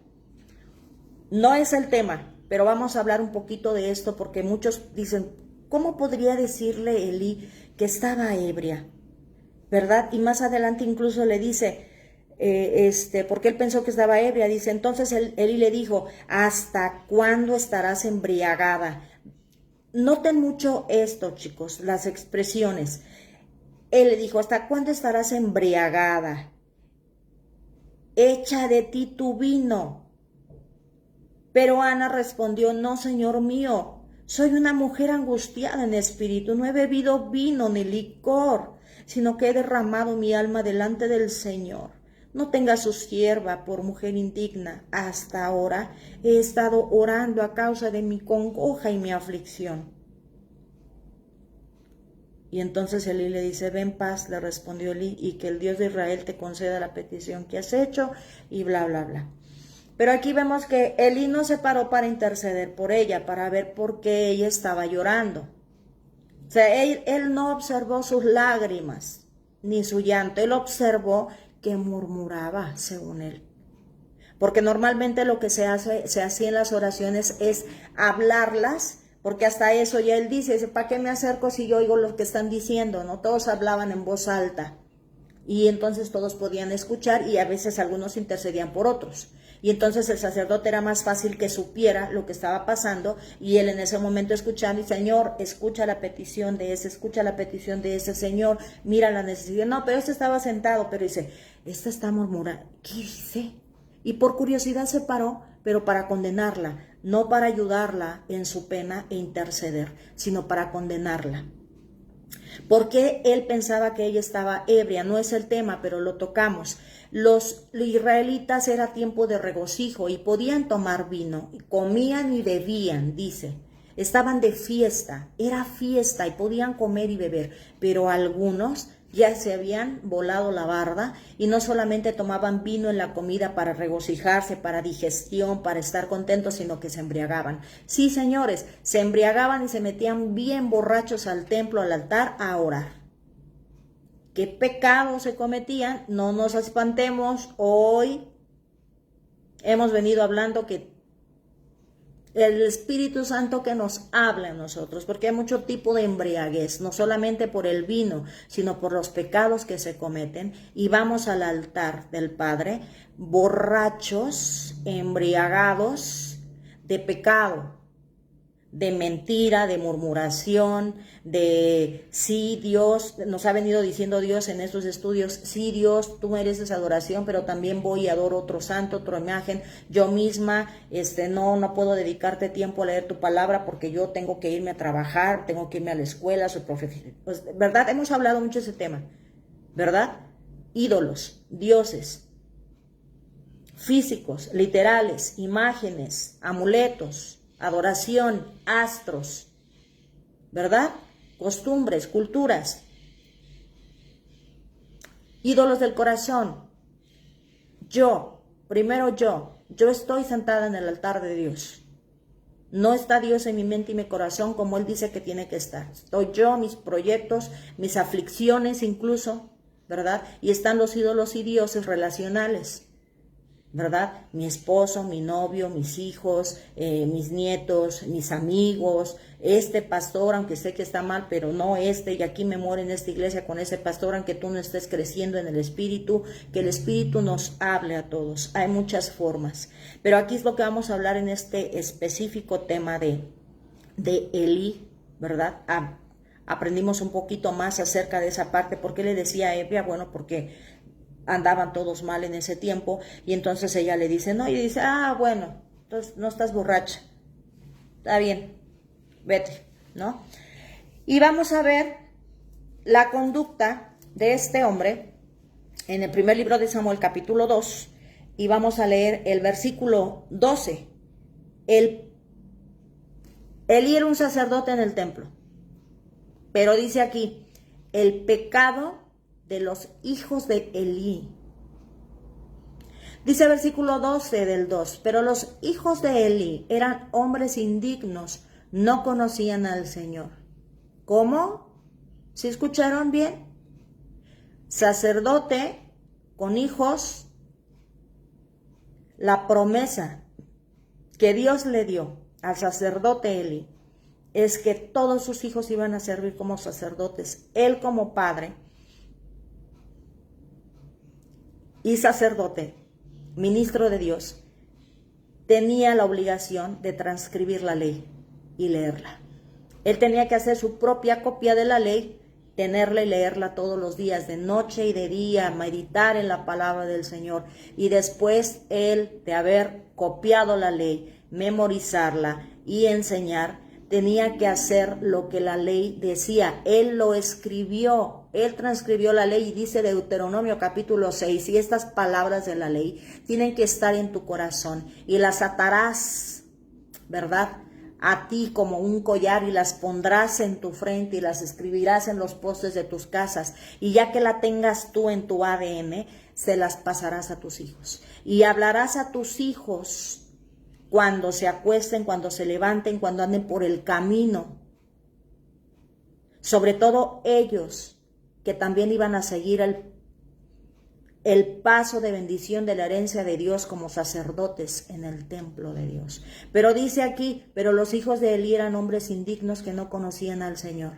No es el tema, pero vamos a hablar un poquito de esto porque muchos dicen, ¿cómo podría decirle Elí que estaba ebria? ¿Verdad? Y más adelante incluso le dice, porque él pensó que estaba ebria, dice, entonces Elí le dijo, ¿hasta cuándo estarás embriagada? Noten mucho esto, chicos, las expresiones. Él le dijo, ¿hasta cuándo estarás embriagada? Echa de ti tu vino. Pero Ana respondió, no, Señor mío, soy una mujer angustiada en espíritu, no he bebido vino ni licor, sino que he derramado mi alma delante del Señor. No tenga su sierva por mujer indigna. Hasta ahora he estado orando a causa de mi congoja y mi aflicción. Y entonces Elí le dice, ven paz, le respondió Elí, y que el Dios de Israel te conceda la petición que has hecho, y bla, bla, bla. Pero aquí vemos que Elí no se paró para interceder por ella, para ver por qué ella estaba llorando. O sea, él no observó sus lágrimas, ni su llanto, él observó que murmuraba, según él. Porque normalmente lo que se hacía en las oraciones es hablarlas, porque hasta eso ya él dice, ¿para qué me acerco si yo oigo lo que están diciendo? ¿No? Todos hablaban en voz alta y entonces todos podían escuchar y a veces algunos intercedían por otros. Y entonces el sacerdote era más fácil que supiera lo que estaba pasando y él en ese momento escuchando y Señor, escucha la petición de ese, escucha la petición de ese, Señor, mira la necesidad. No, pero este estaba sentado, pero dice, esta está murmurando, ¿qué dice? Y por curiosidad se paró, pero para condenarla, no para ayudarla en su pena e interceder, sino para condenarla. Porque él pensaba que ella estaba ebria, no es el tema, pero lo tocamos. Los israelitas era tiempo de regocijo y podían tomar vino, comían y bebían, dice. Estaban de fiesta, era fiesta y podían comer y beber, pero algunos ya se habían volado la barda y no solamente tomaban vino en la comida para regocijarse, para digestión, para estar contentos, sino que se embriagaban. Sí, señores, se embriagaban y se metían bien borrachos al templo, al altar, a orar. ¿Qué pecados se cometían? No nos espantemos, hoy hemos venido hablando que el Espíritu Santo que nos habla a nosotros, porque hay mucho tipo de embriaguez, no solamente por el vino, sino por los pecados que se cometen, y vamos al altar del Padre, borrachos, embriagados de pecado, de mentira, de murmuración, de sí, Dios, nos ha venido diciendo Dios en estos estudios, sí, Dios, tú mereces adoración, pero también voy y adoro otro santo, otra imagen, yo misma, no puedo dedicarte tiempo a leer tu palabra porque yo tengo que irme a trabajar, tengo que irme a la escuela, soy profesor, pues, ¿verdad? Hemos hablado mucho de ese tema, ¿verdad? Ídolos, dioses, físicos, literales, imágenes, amuletos, adoración, astros, ¿verdad? Costumbres, culturas, ídolos del corazón. Primero yo estoy sentada en el altar de Dios. No está Dios en mi mente y mi corazón como Él dice que tiene que estar. Estoy yo, mis proyectos, mis aflicciones incluso, ¿verdad? Y están los ídolos y dioses relacionales, ¿verdad? Mi esposo, mi novio, mis hijos, mis nietos, mis amigos, este pastor, aunque sé que está mal, pero no y aquí me muero en esta iglesia con ese pastor, aunque tú no estés creciendo en el Espíritu, que el Espíritu nos hable a todos. Hay muchas formas, pero aquí es lo que vamos a hablar en este específico tema de Elí, ¿verdad? Aprendimos un poquito más acerca de esa parte. ¿Por qué le decía a Evia? Bueno, porque andaban todos mal en ese tiempo y entonces ella le dice, no, y dice, bueno, entonces no estás borracha, está bien, vete, ¿no? Y vamos a ver la conducta de este hombre en el primer libro de Samuel, capítulo 2, y vamos a leer el versículo 12. Elí era un sacerdote en el templo, pero dice aquí, el pecado de los hijos de Elí. Dice el versículo 12 del 2, pero los hijos de Elí eran hombres indignos, no conocían al Señor. ¿Cómo? ¿Sí escucharon bien? Sacerdote con hijos, la promesa que Dios le dio al sacerdote Eli es que todos sus hijos iban a servir como sacerdotes. Él como padre y sacerdote, ministro de Dios, tenía la obligación de transcribir la ley y leerla. Él tenía que hacer su propia copia de la ley, tenerla y leerla todos los días, de noche y de día, meditar en la palabra del Señor. Y después él, de haber copiado la ley, memorizarla y enseñar, tenía que hacer lo que la ley decía. Él lo escribió, él transcribió la ley y dice Deuteronomio capítulo 6, y estas palabras de la ley tienen que estar en tu corazón y las atarás, ¿verdad?, a ti como un collar y las pondrás en tu frente y las escribirás en los postes de tus casas, y ya que la tengas tú en tu ADN, se las pasarás a tus hijos y hablarás a tus hijos cuando se acuesten, cuando se levanten, cuando anden por el camino, sobre todo ellos que también iban a seguir el paso de bendición de la herencia de Dios como sacerdotes en el templo de Dios. Pero dice aquí, pero los hijos de Elí eran hombres indignos que no conocían al Señor.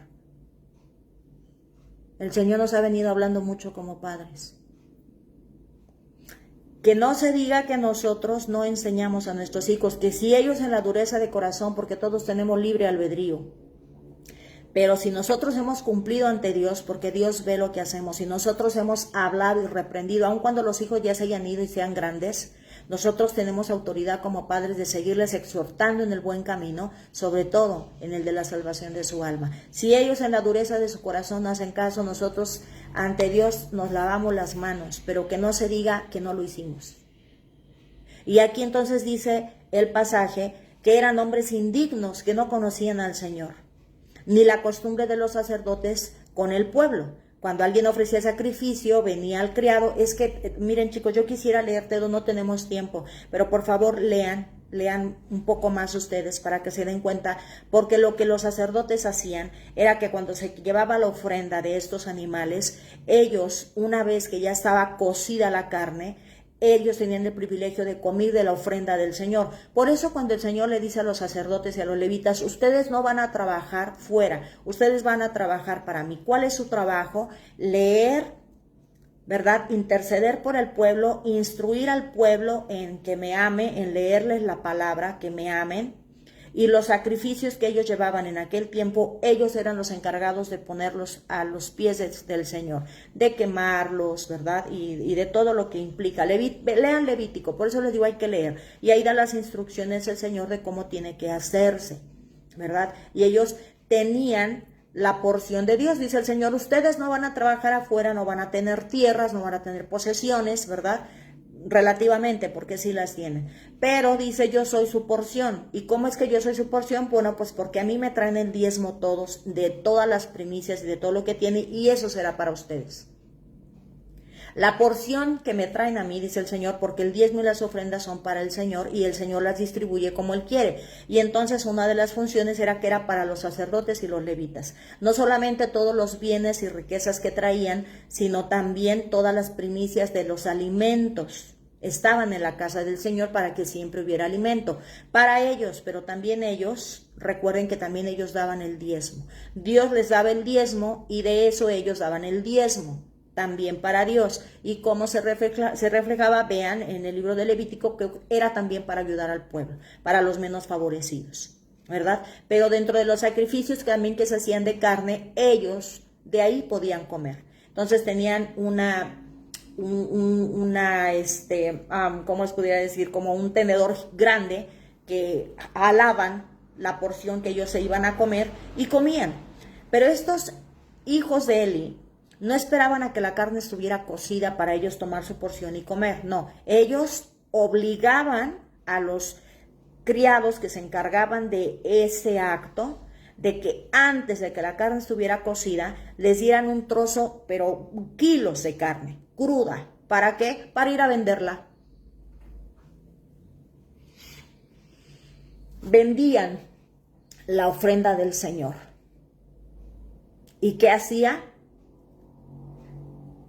El Señor nos ha venido hablando mucho como padres. Que no se diga que nosotros no enseñamos a nuestros hijos, que si ellos en la dureza de corazón, porque todos tenemos libre albedrío, pero si nosotros hemos cumplido ante Dios, porque Dios ve lo que hacemos, si nosotros hemos hablado y reprendido, aun cuando los hijos ya se hayan ido y sean grandes, nosotros tenemos autoridad como padres de seguirles exhortando en el buen camino, sobre todo en el de la salvación de su alma. Si ellos en la dureza de su corazón no hacen caso, nosotros ante Dios nos lavamos las manos, pero que no se diga que no lo hicimos. Y aquí entonces dice el pasaje que eran hombres indignos que no conocían al Señor, ni la costumbre de los sacerdotes con el pueblo. Cuando alguien ofrecía sacrificio, venía al criado. Es que, miren chicos, yo quisiera leer todo, no tenemos tiempo, pero por favor lean un poco más ustedes para que se den cuenta, porque lo que los sacerdotes hacían era que cuando se llevaba la ofrenda de estos animales, ellos, una vez que ya estaba cocida la carne, ellos tenían el privilegio de comer de la ofrenda del Señor. Por eso cuando el Señor le dice a los sacerdotes y a los levitas, ustedes no van a trabajar fuera, ustedes van a trabajar para mí. ¿Cuál es su trabajo? Leer, ¿verdad? Interceder por el pueblo, instruir al pueblo en que me ame, en leerles la palabra, que me amen. Y los sacrificios que ellos llevaban en aquel tiempo, ellos eran los encargados de ponerlos a los pies del Señor, de quemarlos, ¿verdad? Y de todo lo que implica. Lean Levítico, por eso les digo hay que leer. Y ahí da las instrucciones el Señor de cómo tiene que hacerse, ¿verdad? Y ellos tenían la porción de Dios. Dice el Señor, ustedes no van a trabajar afuera, no van a tener tierras, no van a tener posesiones, ¿verdad? Relativamente, porque sí las tienen, pero dice yo soy su porción. ¿Y cómo es que yo soy su porción? Bueno, pues porque a mí me traen el diezmo todos, de todas las primicias y de todo lo que tiene, y eso será para ustedes. La porción que me traen a mí, dice el Señor, porque el diezmo y las ofrendas son para el Señor y el Señor las distribuye como Él quiere. Y entonces una de las funciones era que era para los sacerdotes y los levitas. No solamente todos los bienes y riquezas que traían, sino también todas las primicias de los alimentos. Estaban en la casa del Señor para que siempre hubiera alimento para ellos, pero también ellos, recuerden que también ellos daban el diezmo. Dios les daba el diezmo y de eso ellos daban el diezmo también para Dios. Y cómo se reflejaba, vean en el libro de Levítico, que era también para ayudar al pueblo, para los menos favorecidos, ¿verdad? Pero dentro de los sacrificios también que se hacían de carne, ellos de ahí podían comer. Entonces tenían ¿cómo les pudiera decir? Como un tenedor grande que alaban la porción que ellos se iban a comer y comían. Pero estos hijos de Eli no esperaban a que la carne estuviera cocida para ellos tomar su porción y comer. No, ellos obligaban a los criados que se encargaban de ese acto, de que antes de que la carne estuviera cocida, les dieran un trozo, pero kilos de carne cruda. ¿Para qué? Para ir a venderla. Vendían la ofrenda del Señor. ¿Y qué hacía?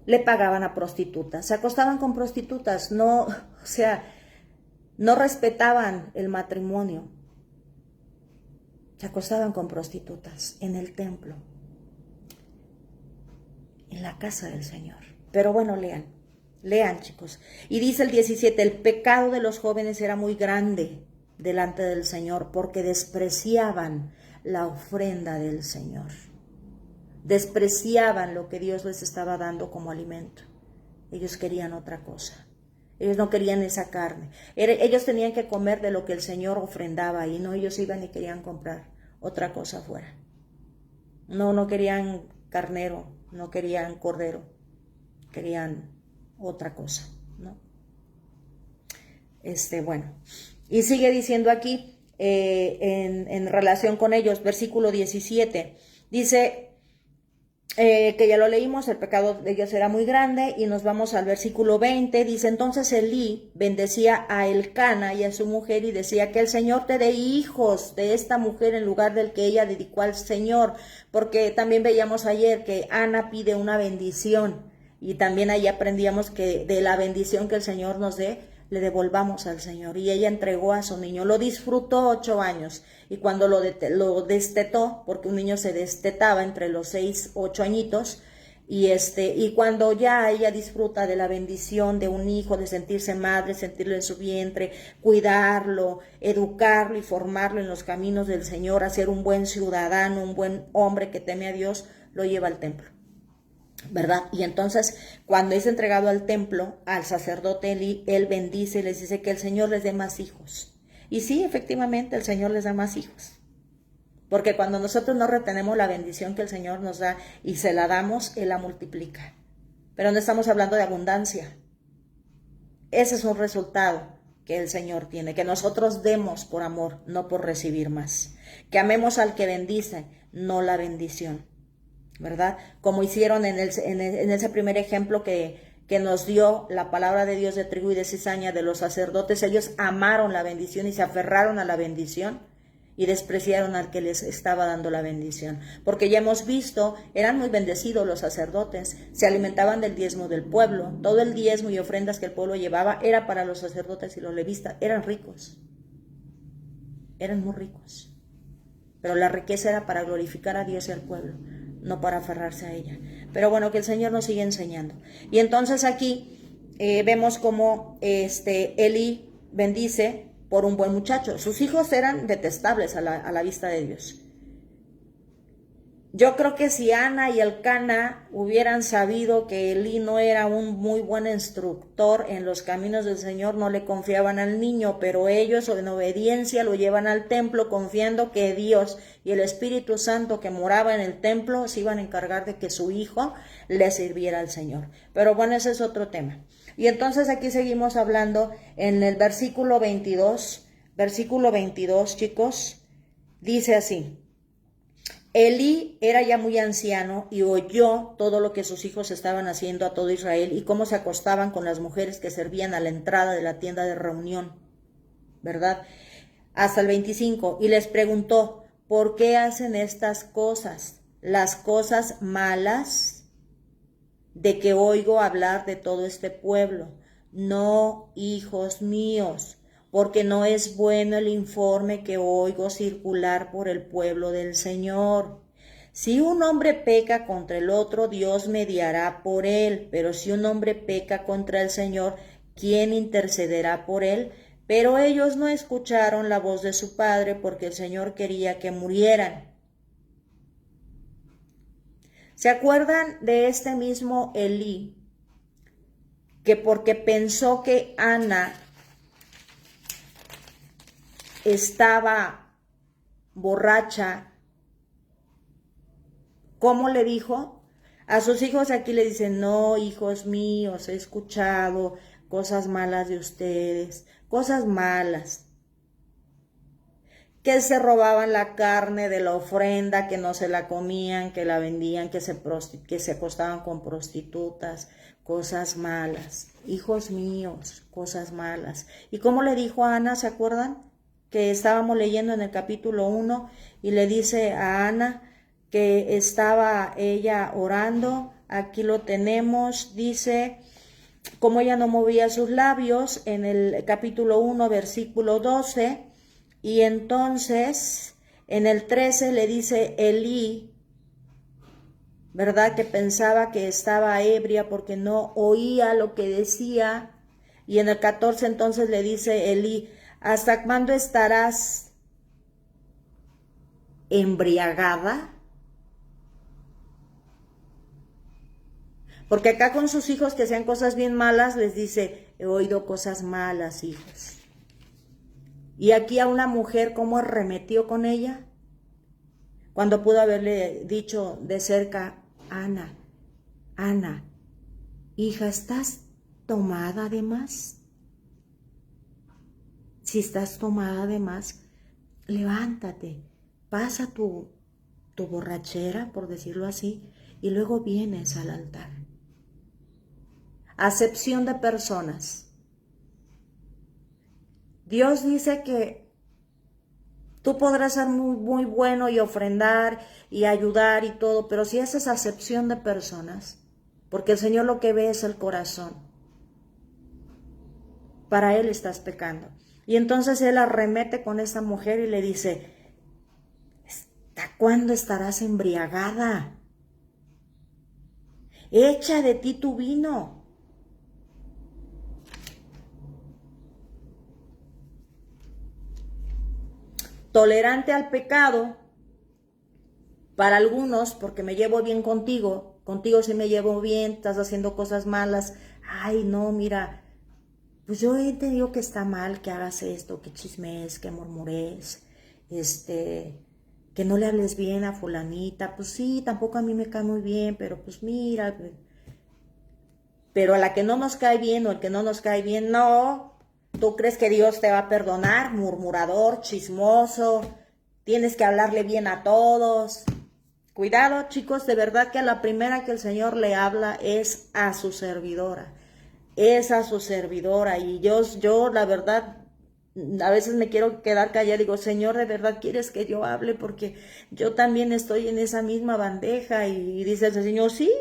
Le pagaban a prostitutas, se acostaban con prostitutas, no, o sea, no respetaban el matrimonio, se acostaban con prostitutas en el templo, en la casa del Señor. Pero bueno, lean chicos. Y dice el 17, el pecado de los jóvenes era muy grande delante del Señor porque despreciaban la ofrenda del Señor. Despreciaban lo que Dios les estaba dando como alimento. Ellos querían otra cosa. Ellos no querían esa carne. Ellos tenían que comer de lo que el Señor ofrendaba y no ellos iban y querían comprar otra cosa afuera. No querían carnero, no querían cordero, querían otra cosa, ¿no? Bueno, y sigue diciendo aquí en relación con ellos, versículo 17, dice que ya lo leímos, el pecado de ellos era muy grande, y nos vamos al versículo 20, dice, entonces Elí bendecía a Elcana y a su mujer y decía, que el Señor te dé hijos de esta mujer en lugar del que ella dedicó al Señor, porque también veíamos ayer que Ana pide una bendición, y también ahí aprendíamos que de la bendición que el Señor nos dé, le devolvamos al Señor. Y ella entregó a su niño, lo disfrutó 8 años, y cuando lo destetó, porque un niño se destetaba entre los 6, 8 añitos, y cuando ya ella disfruta de la bendición de un hijo, de sentirse madre, sentirlo en su vientre, cuidarlo, educarlo y formarlo en los caminos del Señor, a ser un buen ciudadano, un buen hombre que teme a Dios, lo lleva al templo, ¿verdad? Y entonces cuando es entregado al templo, al sacerdote Elí, él bendice y les dice que el Señor les dé más hijos. Y sí, efectivamente el Señor les da más hijos, porque cuando nosotros no retenemos la bendición que el Señor nos da y se la damos, Él la multiplica. Pero no estamos hablando de abundancia. Ese es un resultado que el Señor tiene, que nosotros demos por amor, no por recibir más, que amemos al que bendice, no la bendición, ¿verdad? Como hicieron en ese primer ejemplo que nos dio la palabra de Dios de trigo y de cizaña de los sacerdotes. Ellos amaron la bendición y se aferraron a la bendición y despreciaron al que les estaba dando la bendición, porque ya hemos visto, eran muy bendecidos los sacerdotes, se alimentaban del diezmo del pueblo, todo el diezmo y ofrendas que el pueblo llevaba era para los sacerdotes y los levitas, eran ricos, eran muy ricos, pero la riqueza era para glorificar a Dios y al pueblo, no para aferrarse a ella. Pero bueno, que el Señor nos sigue enseñando. Y entonces aquí vemos cómo Elí bendice por un buen muchacho. Sus hijos eran detestables a la vista de Dios. Yo creo que si Ana y Elcana hubieran sabido que Elí no era un muy buen instructor en los caminos del Señor, no le confiaban al niño, pero ellos en obediencia lo llevan al templo confiando que Dios y el Espíritu Santo que moraba en el templo se iban a encargar de que su hijo le sirviera al Señor. Pero bueno, ese es otro tema. Y entonces aquí seguimos hablando en el versículo 22, chicos, dice así. Elí era ya muy anciano y oyó todo lo que sus hijos estaban haciendo a todo Israel y cómo se acostaban con las mujeres que servían a la entrada de la tienda de reunión, ¿verdad? Hasta el 25, y les preguntó, ¿por qué hacen estas cosas? Las cosas malas de que oigo hablar de todo este pueblo. No, hijos míos, porque no es bueno el informe que oigo circular por el pueblo del Señor. Si un hombre peca contra el otro, Dios mediará por él, pero si un hombre peca contra el Señor, ¿quién intercederá por él? Pero ellos no escucharon la voz de su padre porque el Señor quería que murieran. ¿Se acuerdan de este mismo Elí? Que porque pensó que Ana estaba borracha, ¿cómo le dijo? A sus hijos aquí le dicen, no, hijos míos, he escuchado cosas malas de ustedes, cosas malas. Que se robaban la carne de la ofrenda, que no se la comían, que la vendían, que se acostaban con prostitutas, cosas malas. Hijos míos, cosas malas. ¿Y cómo le dijo a Ana, se acuerdan? Que estábamos leyendo en el capítulo 1 y le dice a Ana que estaba ella orando, aquí lo tenemos, dice como ella no movía sus labios, en el capítulo 1, versículo 12, y entonces en el 13 le dice Elí, ¿verdad? Que pensaba que estaba ebria porque no oía lo que decía. Y en el 14 entonces le dice Elí, ¿hasta cuándo estarás embriagada? Porque acá con sus hijos que hacían cosas bien malas, les dice, he oído cosas malas, hijos. Y aquí a una mujer, ¿cómo arremetió con ella? Cuando pudo haberle dicho de cerca, Ana, Ana, hija, ¿estás tomada de más? Si estás tomada de más, levántate, pasa tu borrachera, por decirlo así, y luego vienes al altar. Acepción de personas. Dios dice que tú podrás ser muy bueno y ofrendar y ayudar y todo, pero si haces acepción de personas, porque el Señor lo que ve es el corazón, para Él estás pecando. Y entonces Él arremete con esta mujer y le dice, ¿hasta cuándo estarás embriagada? Echa de ti tu vino. Tolerante al pecado, para algunos, porque me llevo bien contigo sí me llevo bien, estás haciendo cosas malas, ay no, mira, pues yo he entendido que está mal que hagas esto, que chismes, que murmures, que no le hables bien a fulanita, pues sí, tampoco a mí me cae muy bien, pero pues mira, pero a la que no nos cae bien o el que no nos cae bien, no. ¿Tú crees que Dios te va a perdonar? Murmurador, chismoso, tienes que hablarle bien a todos. Cuidado, chicos, de verdad que a la primera que el Señor le habla es a su servidora. Es a su servidora. Y yo la verdad, a veces me quiero quedar callada. Digo, Señor, ¿de verdad quieres que yo hable? Porque yo también estoy en esa misma bandeja. Y dice el Señor, sí,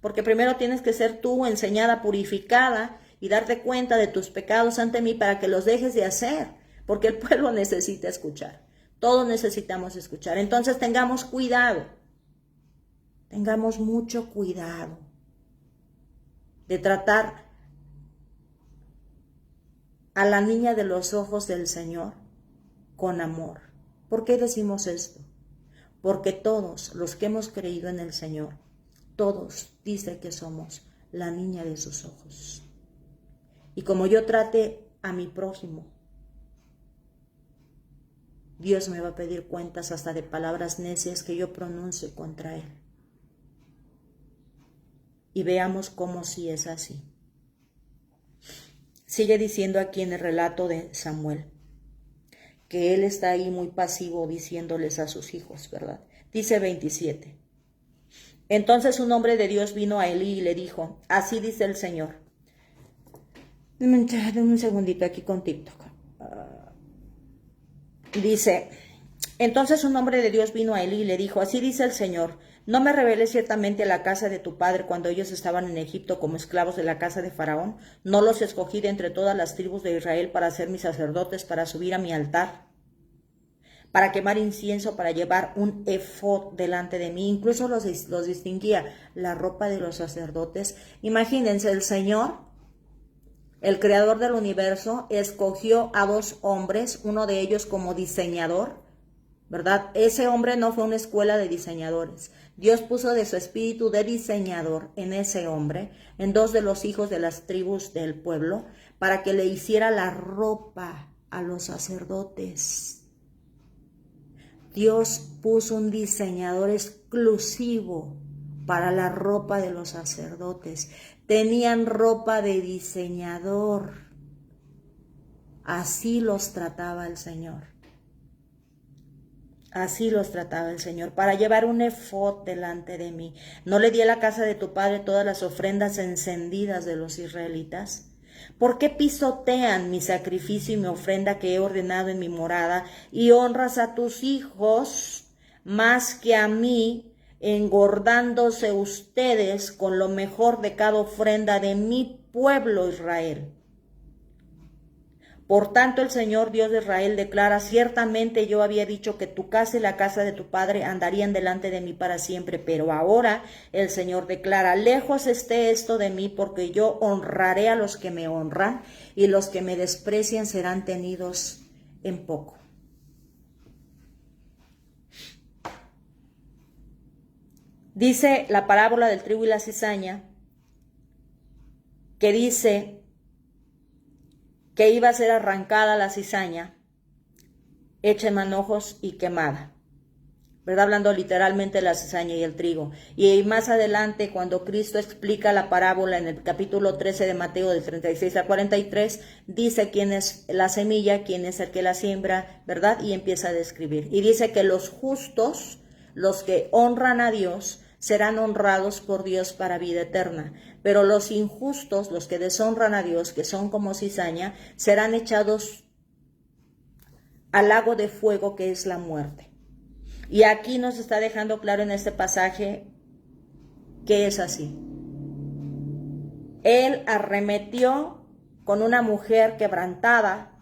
porque primero tienes que ser tú enseñada, purificada y darte cuenta de tus pecados ante mí para que los dejes de hacer, porque el pueblo necesita escuchar. Todos necesitamos escuchar. Entonces tengamos cuidado, tengamos mucho cuidado de tratar a la niña de los ojos del Señor con amor. ¿Por qué decimos esto? Porque todos los que hemos creído en el Señor, todos dicen que somos la niña de sus ojos. Y como yo trate a mi prójimo, Dios me va a pedir cuentas hasta de palabras necias que yo pronuncie contra Él. Y veamos cómo sí es así. Sigue diciendo aquí en el relato de Samuel, que él está ahí muy pasivo diciéndoles a sus hijos, ¿verdad? Dice 27. Entonces un hombre de Dios vino a Elí y le dijo, así dice el Señor. Deme un segundito aquí con TikTok. Dice, entonces un hombre de Dios vino a Elí y le dijo, así dice el Señor, no me revelé ciertamente a la casa de tu padre cuando ellos estaban en Egipto como esclavos de la casa de Faraón. No los escogí de entre todas las tribus de Israel para ser mis sacerdotes, para subir a mi altar, para quemar incienso, para llevar un efod delante de mí. Incluso los distinguía la ropa de los sacerdotes. Imagínense, el Señor, el creador del universo, escogió a dos hombres, uno de ellos como diseñador, ¿verdad? Ese hombre no fue una escuela de diseñadores. Dios puso de su espíritu de diseñador en ese hombre, en dos de los hijos de las tribus del pueblo, para que le hiciera la ropa a los sacerdotes. Dios puso un diseñador exclusivo para la ropa de los sacerdotes. Tenían ropa de diseñador. Así los trataba el Señor. Así los trataba el Señor, para llevar un efod delante de mí. ¿No le di a la casa de tu padre todas las ofrendas encendidas de los israelitas? ¿Por qué pisotean mi sacrificio y mi ofrenda que he ordenado en mi morada y honras a tus hijos más que a mí engordándose ustedes con lo mejor de cada ofrenda de mi pueblo Israel. Por tanto, el Señor Dios de Israel declara: ciertamente yo había dicho que tu casa y la casa de tu padre andarían delante de mí para siempre, pero ahora el Señor declara: lejos esté esto de mí, porque yo honraré a los que me honran, y los que me desprecian serán tenidos en poco. Dice la parábola del trigo y la cizaña, que dice que iba a ser arrancada la cizaña, hecha en manojos y quemada, ¿verdad? Hablando literalmente de la cizaña y el trigo. Y más adelante, cuando Cristo explica la parábola en el capítulo 13 de Mateo, del 36 al 43, dice quién es la semilla, quién es el que la siembra, ¿verdad? Y empieza a describir. Y dice que los justos, los que honran a Dios, serán honrados por Dios para vida eterna. Pero los injustos, los que deshonran a Dios, que son como cizaña, serán echados al lago de fuego, que es la muerte. Y aquí nos está dejando claro en este pasaje que es así. Él arremetió con una mujer quebrantada,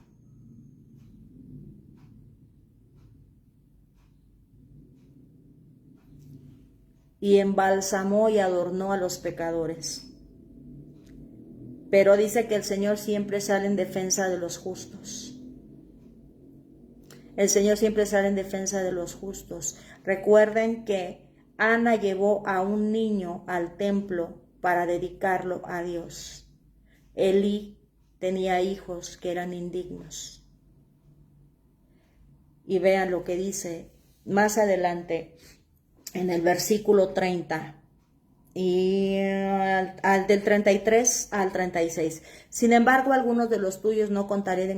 y embalsamó y adornó a los pecadores. Pero dice que el Señor siempre sale en defensa de los justos. El Señor siempre sale en defensa de los justos. Recuerden que Ana llevó a un niño al templo para dedicarlo a Dios. Elí tenía hijos que eran indignos. Y vean lo que dice más adelante en el versículo 30 y del 33 al 36. Sin embargo, algunos de los tuyos no cortaré de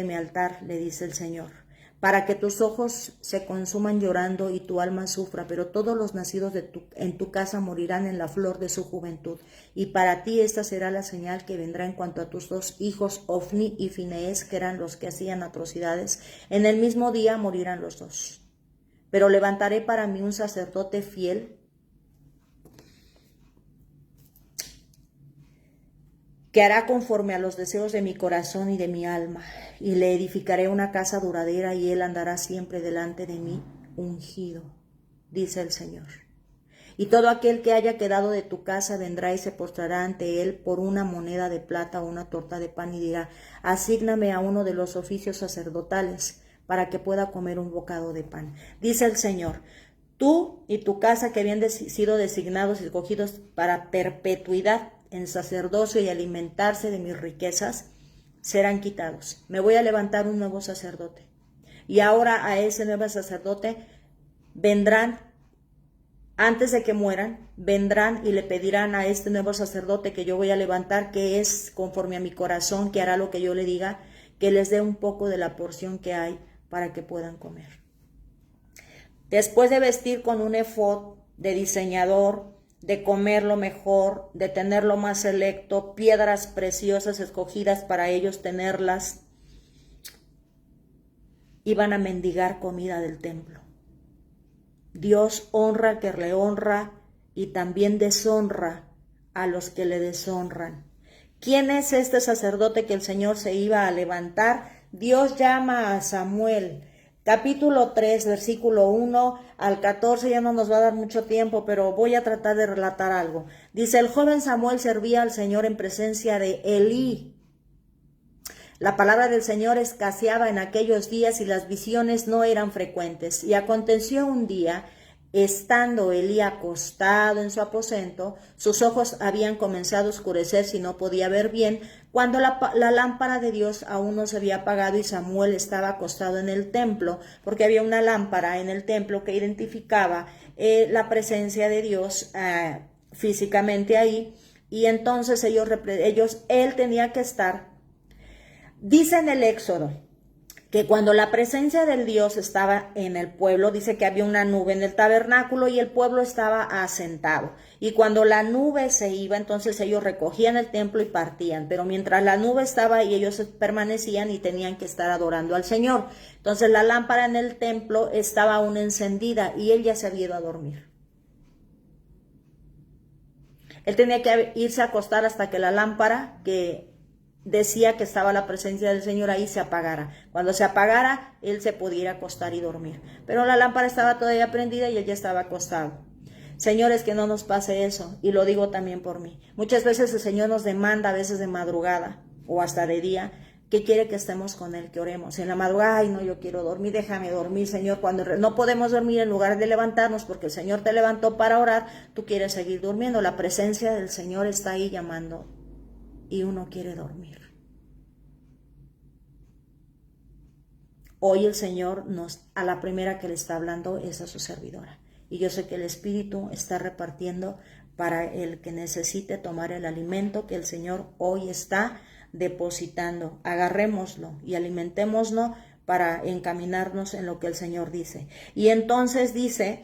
mi altar, le dice el Señor, para que tus ojos se consuman llorando y tu alma sufra, pero todos los nacidos en tu casa morirán en la flor de su juventud. Y para ti esta será la señal que vendrá en cuanto a tus dos hijos, Ofni y Finees, que eran los que hacían atrocidades. En el mismo día morirán los dos. Pero levantaré para mí un sacerdote fiel, que hará conforme a los deseos de mi corazón y de mi alma, y le edificaré una casa duradera, y él andará siempre delante de mí ungido, dice el Señor. Y todo aquel que haya quedado de tu casa vendrá y se postrará ante él por una moneda de plata o una torta de pan, y dirá: asígname a uno de los oficios sacerdotales, para que pueda comer un bocado de pan. Dice el Señor: tú y tu casa, que habían sido designados y escogidos para perpetuidad en sacerdocio y alimentarse de mis riquezas, serán quitados. Me voy a levantar un nuevo sacerdote. Y ahora a ese nuevo sacerdote vendrán, antes de que mueran, vendrán y le pedirán a este nuevo sacerdote que yo voy a levantar, que es conforme a mi corazón, que hará lo que yo le diga, que les dé un poco de la porción que hay para que puedan comer. Después de vestir con un efod de diseñador, de comer lo mejor, de tener lo más selecto, piedras preciosas escogidas para ellos tenerlas, iban a mendigar comida del templo. Dios honra al que le honra y también deshonra a los que le deshonran. ¿Quién es este sacerdote que el Señor se iba a levantar? Dios llama a Samuel. Capítulo 3, versículo 1 al 14, ya no nos va a dar mucho tiempo, pero voy a tratar de relatar algo. Dice: el joven Samuel servía al Señor en presencia de Elí. La palabra del Señor escaseaba en aquellos días y las visiones no eran frecuentes. Y aconteció un día, estando Elí acostado en su aposento, sus ojos habían comenzado a oscurecerse y no podía ver bien, cuando la lámpara de Dios aún no se había apagado, y Samuel estaba acostado en el templo, porque había una lámpara en el templo que identificaba la presencia de Dios físicamente ahí, y entonces él tenía que estar. Dice en el Éxodo que cuando la presencia del Dios estaba en el pueblo, dice que había una nube en el tabernáculo y el pueblo estaba asentado. Y cuando la nube se iba, entonces ellos recogían el templo y partían. Pero mientras la nube estaba ahí, ellos permanecían y tenían que estar adorando al Señor. Entonces la lámpara en el templo estaba aún encendida y él ya se había ido a dormir. Él tenía que irse a acostar hasta que la lámpara que decía que estaba la presencia del Señor ahí se apagara. Cuando se apagara, él se pudiera acostar y dormir. Pero la lámpara estaba todavía prendida y él ya estaba acostado. Señores, que no nos pase eso, y lo digo también por mí. Muchas veces el Señor nos demanda, a veces de madrugada o hasta de día, que quiere que estemos con Él, que oremos. En la madrugada, ay no, yo quiero dormir, déjame dormir, Señor. Cuando no podemos dormir, en lugar de levantarnos, porque el Señor te levantó para orar, tú quieres seguir durmiendo. La presencia del Señor está ahí llamando y uno quiere dormir. Hoy el Señor a la primera que le está hablando es a su servidora. Y yo sé que el Espíritu está repartiendo para el que necesite tomar el alimento que el Señor hoy está depositando. Agarrémoslo y alimentémoslo para encaminarnos en lo que el Señor dice. Y entonces dice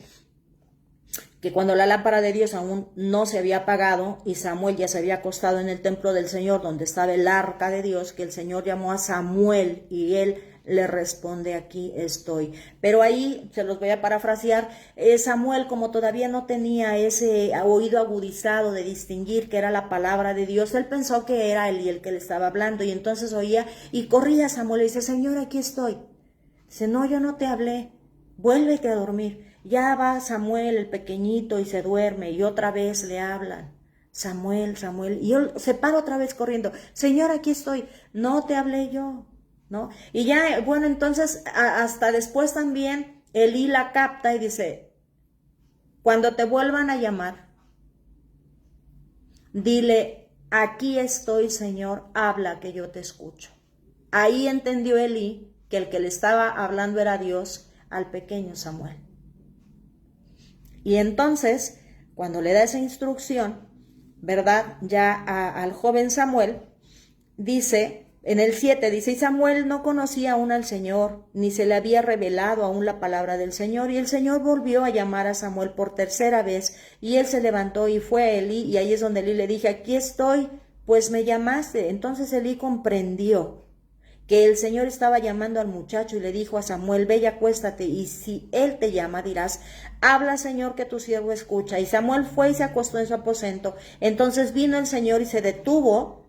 que cuando la lámpara de Dios aún no se había apagado y Samuel ya se había acostado en el templo del Señor donde estaba el arca de Dios, que el Señor llamó a Samuel y él le responde, aquí estoy. Pero ahí, se los voy a parafrasear, Samuel, como todavía no tenía ese oído agudizado de distinguir que era la palabra de Dios, él pensó que era Elí el que le estaba hablando, y entonces oía y corría a Samuel y dice, Señor, aquí estoy. Dice, no, yo no te hablé, vuélvete a dormir. Ya va Samuel, el pequeñito, y se duerme, y otra vez le hablan. Samuel, Samuel, y él se para otra vez corriendo. Señor, aquí estoy, no te hablé yo, ¿no? Y ya, bueno, entonces, hasta después también, Elí la capta y dice, cuando te vuelvan a llamar, dile, aquí estoy, Señor, habla que yo te escucho. Ahí entendió Elí que el que le estaba hablando era Dios al pequeño Samuel. Y entonces, cuando le da esa instrucción, ¿verdad? Ya al joven Samuel, dice, en el 7, dice, y Samuel no conocía aún al Señor, ni se le había revelado aún la palabra del Señor, y el Señor volvió a llamar a Samuel por tercera vez, y él se levantó y fue a Elí, y ahí es donde Elí le dije, aquí estoy, pues me llamaste. Entonces Elí comprendió que el Señor estaba llamando al muchacho y le dijo a Samuel, ve y acuéstate, y si él te llama, dirás, habla, Señor, que tu siervo escucha. Y Samuel fue y se acostó en su aposento. Entonces vino el Señor y se detuvo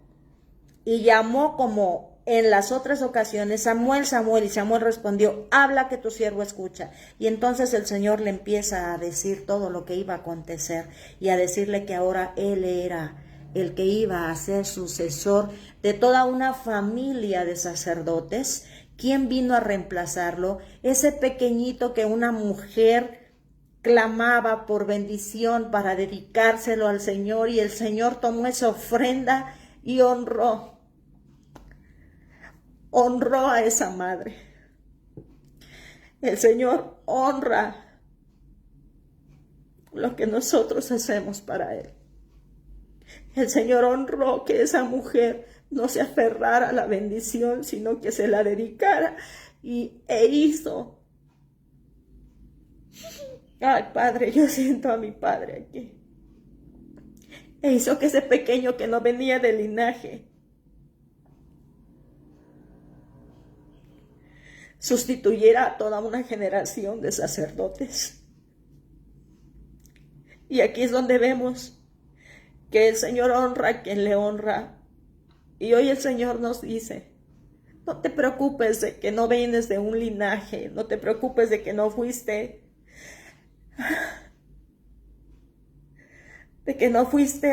y llamó como en las otras ocasiones, Samuel, Samuel, y Samuel respondió, habla, que tu siervo escucha. Y entonces el Señor le empieza a decir todo lo que iba a acontecer y a decirle que ahora él era el que iba a ser sucesor de toda una familia de sacerdotes. ¿Quién vino a reemplazarlo? Ese pequeñito que una mujer clamaba por bendición para dedicárselo al Señor, y el Señor tomó esa ofrenda y honró a esa madre. El Señor honra lo que nosotros hacemos para Él. El Señor honró que esa mujer no se aferrara a la bendición, sino que se la dedicara e hizo. Ay, Padre, yo siento a mi Padre aquí. E hizo que ese pequeño que no venía de linaje sustituyera a toda una generación de sacerdotes. Y aquí es donde vemos que el Señor honra a quien le honra. Y hoy el Señor nos dice, no te preocupes de que no vienes de un linaje, no te preocupes de que no fuiste,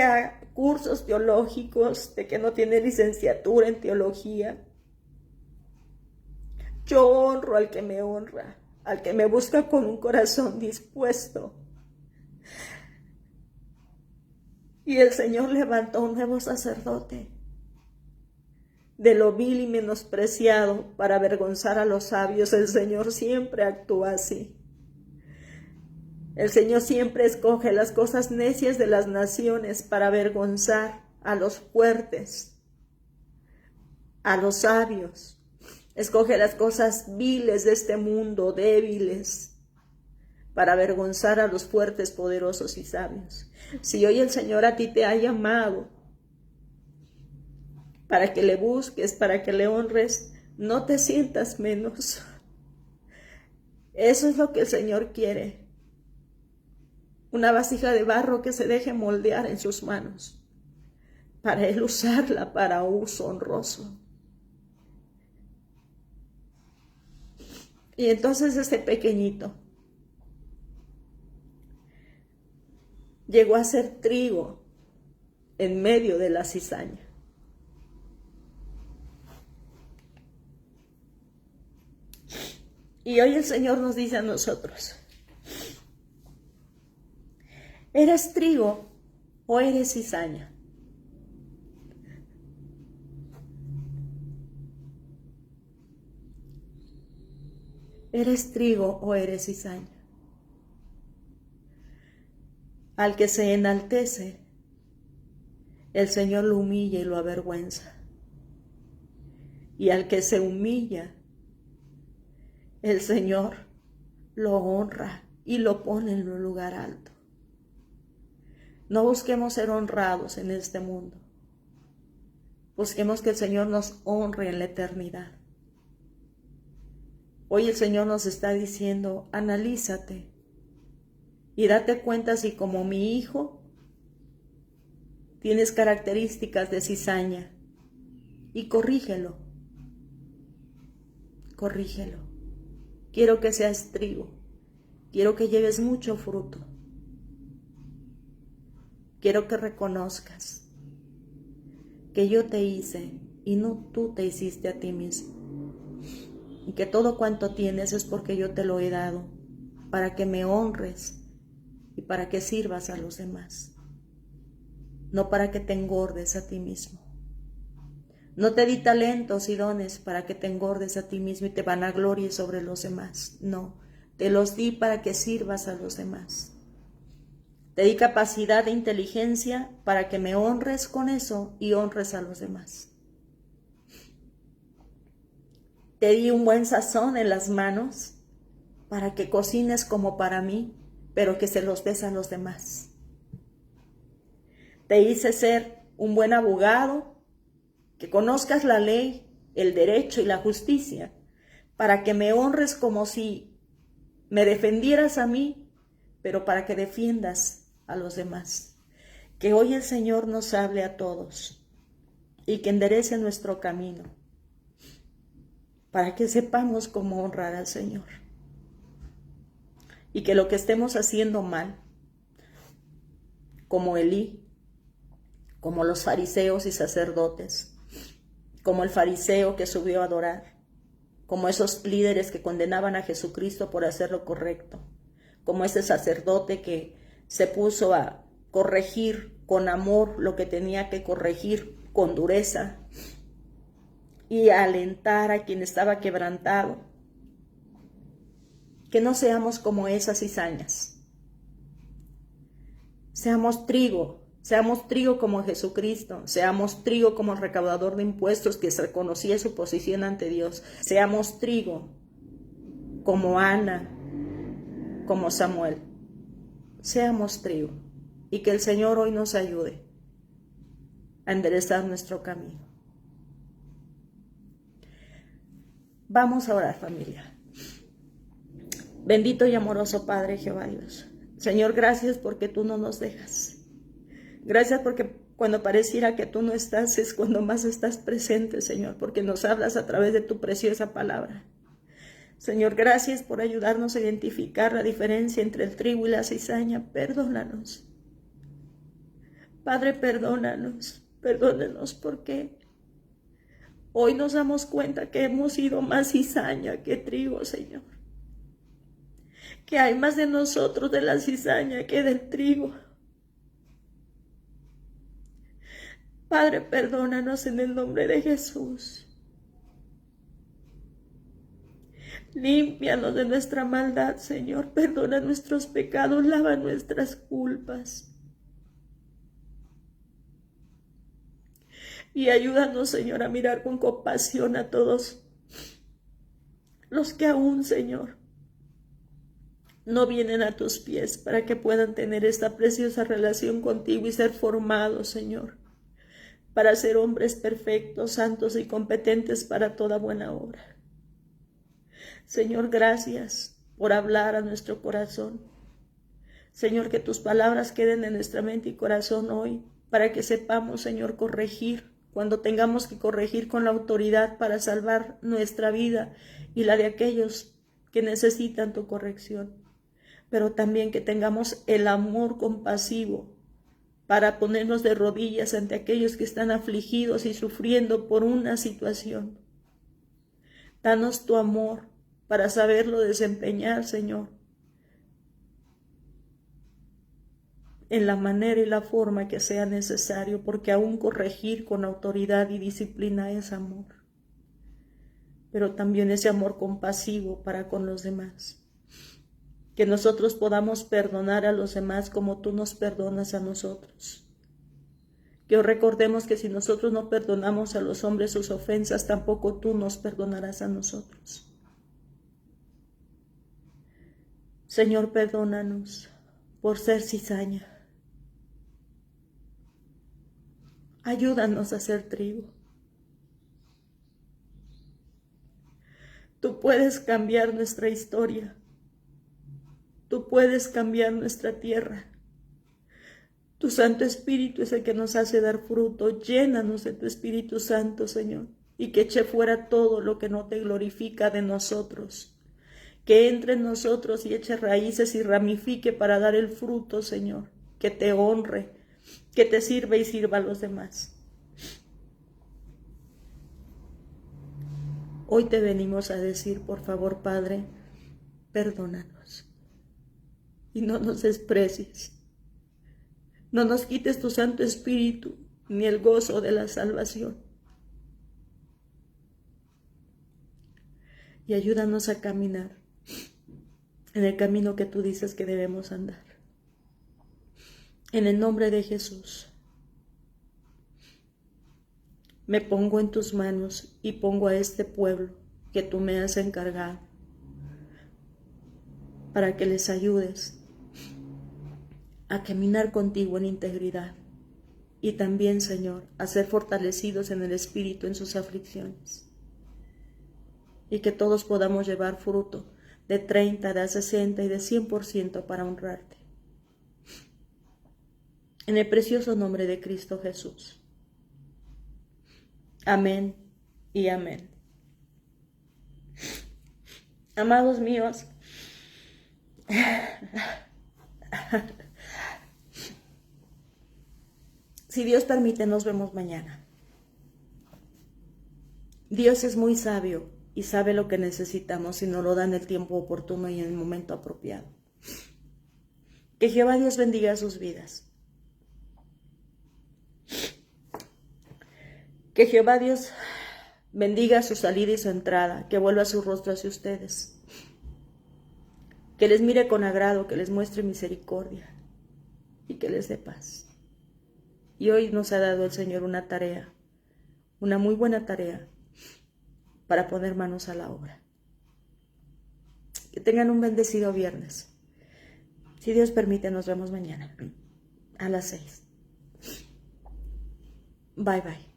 a cursos teológicos, de que no tienes licenciatura en teología. Yo honro al que me honra, al que me busca con un corazón dispuesto. Y el Señor levantó un nuevo sacerdote de lo vil y menospreciado para avergonzar a los sabios. El Señor siempre actúa así. El Señor siempre escoge las cosas necias de las naciones para avergonzar a los fuertes, a los sabios. Escoge las cosas viles de este mundo, débiles, para avergonzar a los fuertes, poderosos y sabios. Si hoy el Señor a ti te ha llamado para que le busques, para que le honres, no te sientas menos. Eso es lo que el Señor quiere. Una vasija de barro que se deje moldear en sus manos, para Él usarla para uso honroso. Y entonces este pequeñito llegó a ser trigo en medio de la cizaña. Y hoy el Señor nos dice a nosotros, ¿eres trigo o eres cizaña? ¿Eres trigo o eres cizaña? Al que se enaltece, el Señor lo humilla y lo avergüenza. Y al que se humilla, el Señor lo honra y lo pone en un lugar alto. No busquemos ser honrados en este mundo. Busquemos que el Señor nos honre en la eternidad. Hoy el Señor nos está diciendo, analízate y date cuenta si como mi hijo tienes características de cizaña, y corrígelo. Corrígelo. Quiero que seas trigo. Quiero que lleves mucho fruto. Quiero que reconozcas que yo te hice y no tú te hiciste a ti mismo. Y que todo cuanto tienes es porque yo te lo he dado, para que me honres y para que sirvas a los demás. No para que te engordes a ti mismo. No te di talentos y dones para que te engordes a ti mismo y te vanaglories sobre los demás. No, te los di para que sirvas a los demás. Te di capacidad de inteligencia para que me honres con eso y honres a los demás. Te di un buen sazón en las manos para que cocines como para mí, pero que se los des a los demás. Te hice ser un buen abogado, que conozcas la ley, el derecho y la justicia, para que me honres como si me defendieras a mí, pero para que defiendas a los demás. Que hoy el Señor nos hable a todos y que enderece nuestro camino, para que sepamos cómo honrar al Señor. Y que lo que estemos haciendo mal, como Elí, como los fariseos y sacerdotes, como el fariseo que subió a adorar, como esos líderes que condenaban a Jesucristo por hacer lo correcto, como ese sacerdote que se puso a corregir con amor lo que tenía que corregir con dureza, y a alentar a quien estaba quebrantado. Que no seamos como esas cizañas. Seamos trigo como Jesucristo, seamos trigo como el recaudador de impuestos que reconocía su posición ante Dios. Seamos trigo como Ana, como Samuel. Seamos trigo y que el Señor hoy nos ayude a enderezar nuestro camino. Vamos a orar, familia. Bendito y amoroso Padre Jehová Dios. Señor, gracias porque tú no nos dejas. Gracias porque cuando pareciera que tú no estás es cuando más estás presente, Señor, porque nos hablas a través de tu preciosa palabra. Señor, gracias por ayudarnos a identificar la diferencia entre el trigo y la cizaña. Perdónanos. Padre, perdónanos. Perdónanos porque hoy nos damos cuenta que hemos sido más cizaña que trigo, Señor. Que hay más de nosotros de la cizaña que del trigo. Padre, perdónanos en el nombre de Jesús. Límpianos de nuestra maldad, Señor. Perdona nuestros pecados, lava nuestras culpas. Y ayúdanos, Señor, a mirar con compasión a todos los que aún, Señor, no vienen a tus pies para que puedan tener esta preciosa relación contigo y ser formados, Señor, para ser hombres perfectos, santos y competentes para toda buena obra. Señor, gracias por hablar a nuestro corazón. Señor, que tus palabras queden en nuestra mente y corazón hoy, para que sepamos, Señor, corregir cuando tengamos que corregir con la autoridad para salvar nuestra vida y la de aquellos que necesitan tu corrección. Pero también que tengamos el amor compasivo para ponernos de rodillas ante aquellos que están afligidos y sufriendo por una situación. Danos tu amor para saberlo desempeñar, Señor, en la manera y la forma que sea necesario, porque aún corregir con autoridad y disciplina es amor, pero también ese amor compasivo para con los demás. Que nosotros podamos perdonar a los demás como tú nos perdonas a nosotros. Que hoy recordemos que si nosotros no perdonamos a los hombres sus ofensas, tampoco tú nos perdonarás a nosotros. Señor, perdónanos por ser cizaña. Ayúdanos a ser trigo. Tú puedes cambiar nuestra historia. Tú puedes cambiar nuestra tierra. Tu Santo Espíritu es el que nos hace dar fruto. Llénanos de tu Espíritu Santo, Señor, y que eche fuera todo lo que no te glorifica de nosotros. Que entre en nosotros y eche raíces y ramifique para dar el fruto, Señor, que te honre, que te sirva y sirva a los demás. Hoy te venimos a decir, por favor, Padre, perdónanos y no nos desprecies. No nos quites tu Santo Espíritu ni el gozo de la salvación. Y ayúdanos a caminar en el camino que tú dices que debemos andar. En el nombre de Jesús, me pongo en tus manos y pongo a este pueblo que tú me has encargado para que les ayudes a caminar contigo en integridad y también, Señor, a ser fortalecidos en el Espíritu en sus aflicciones. Y que todos podamos llevar fruto de 30, de 60 y de 100% para honrarte. En el precioso nombre de Cristo Jesús. Amén y amén. Amados míos, si Dios permite, nos vemos mañana. Dios es muy sabio y sabe lo que necesitamos y nos lo da en el tiempo oportuno y en el momento apropiado. Que Jehová Dios bendiga sus vidas. Que Jehová Dios bendiga su salida y su entrada, que vuelva su rostro hacia ustedes. Que les mire con agrado, que les muestre misericordia y que les dé paz. Y hoy nos ha dado el Señor una tarea, una muy buena tarea, para poner manos a la obra. Que tengan un bendecido viernes. Si Dios permite, nos vemos mañana a las 6. Bye, bye.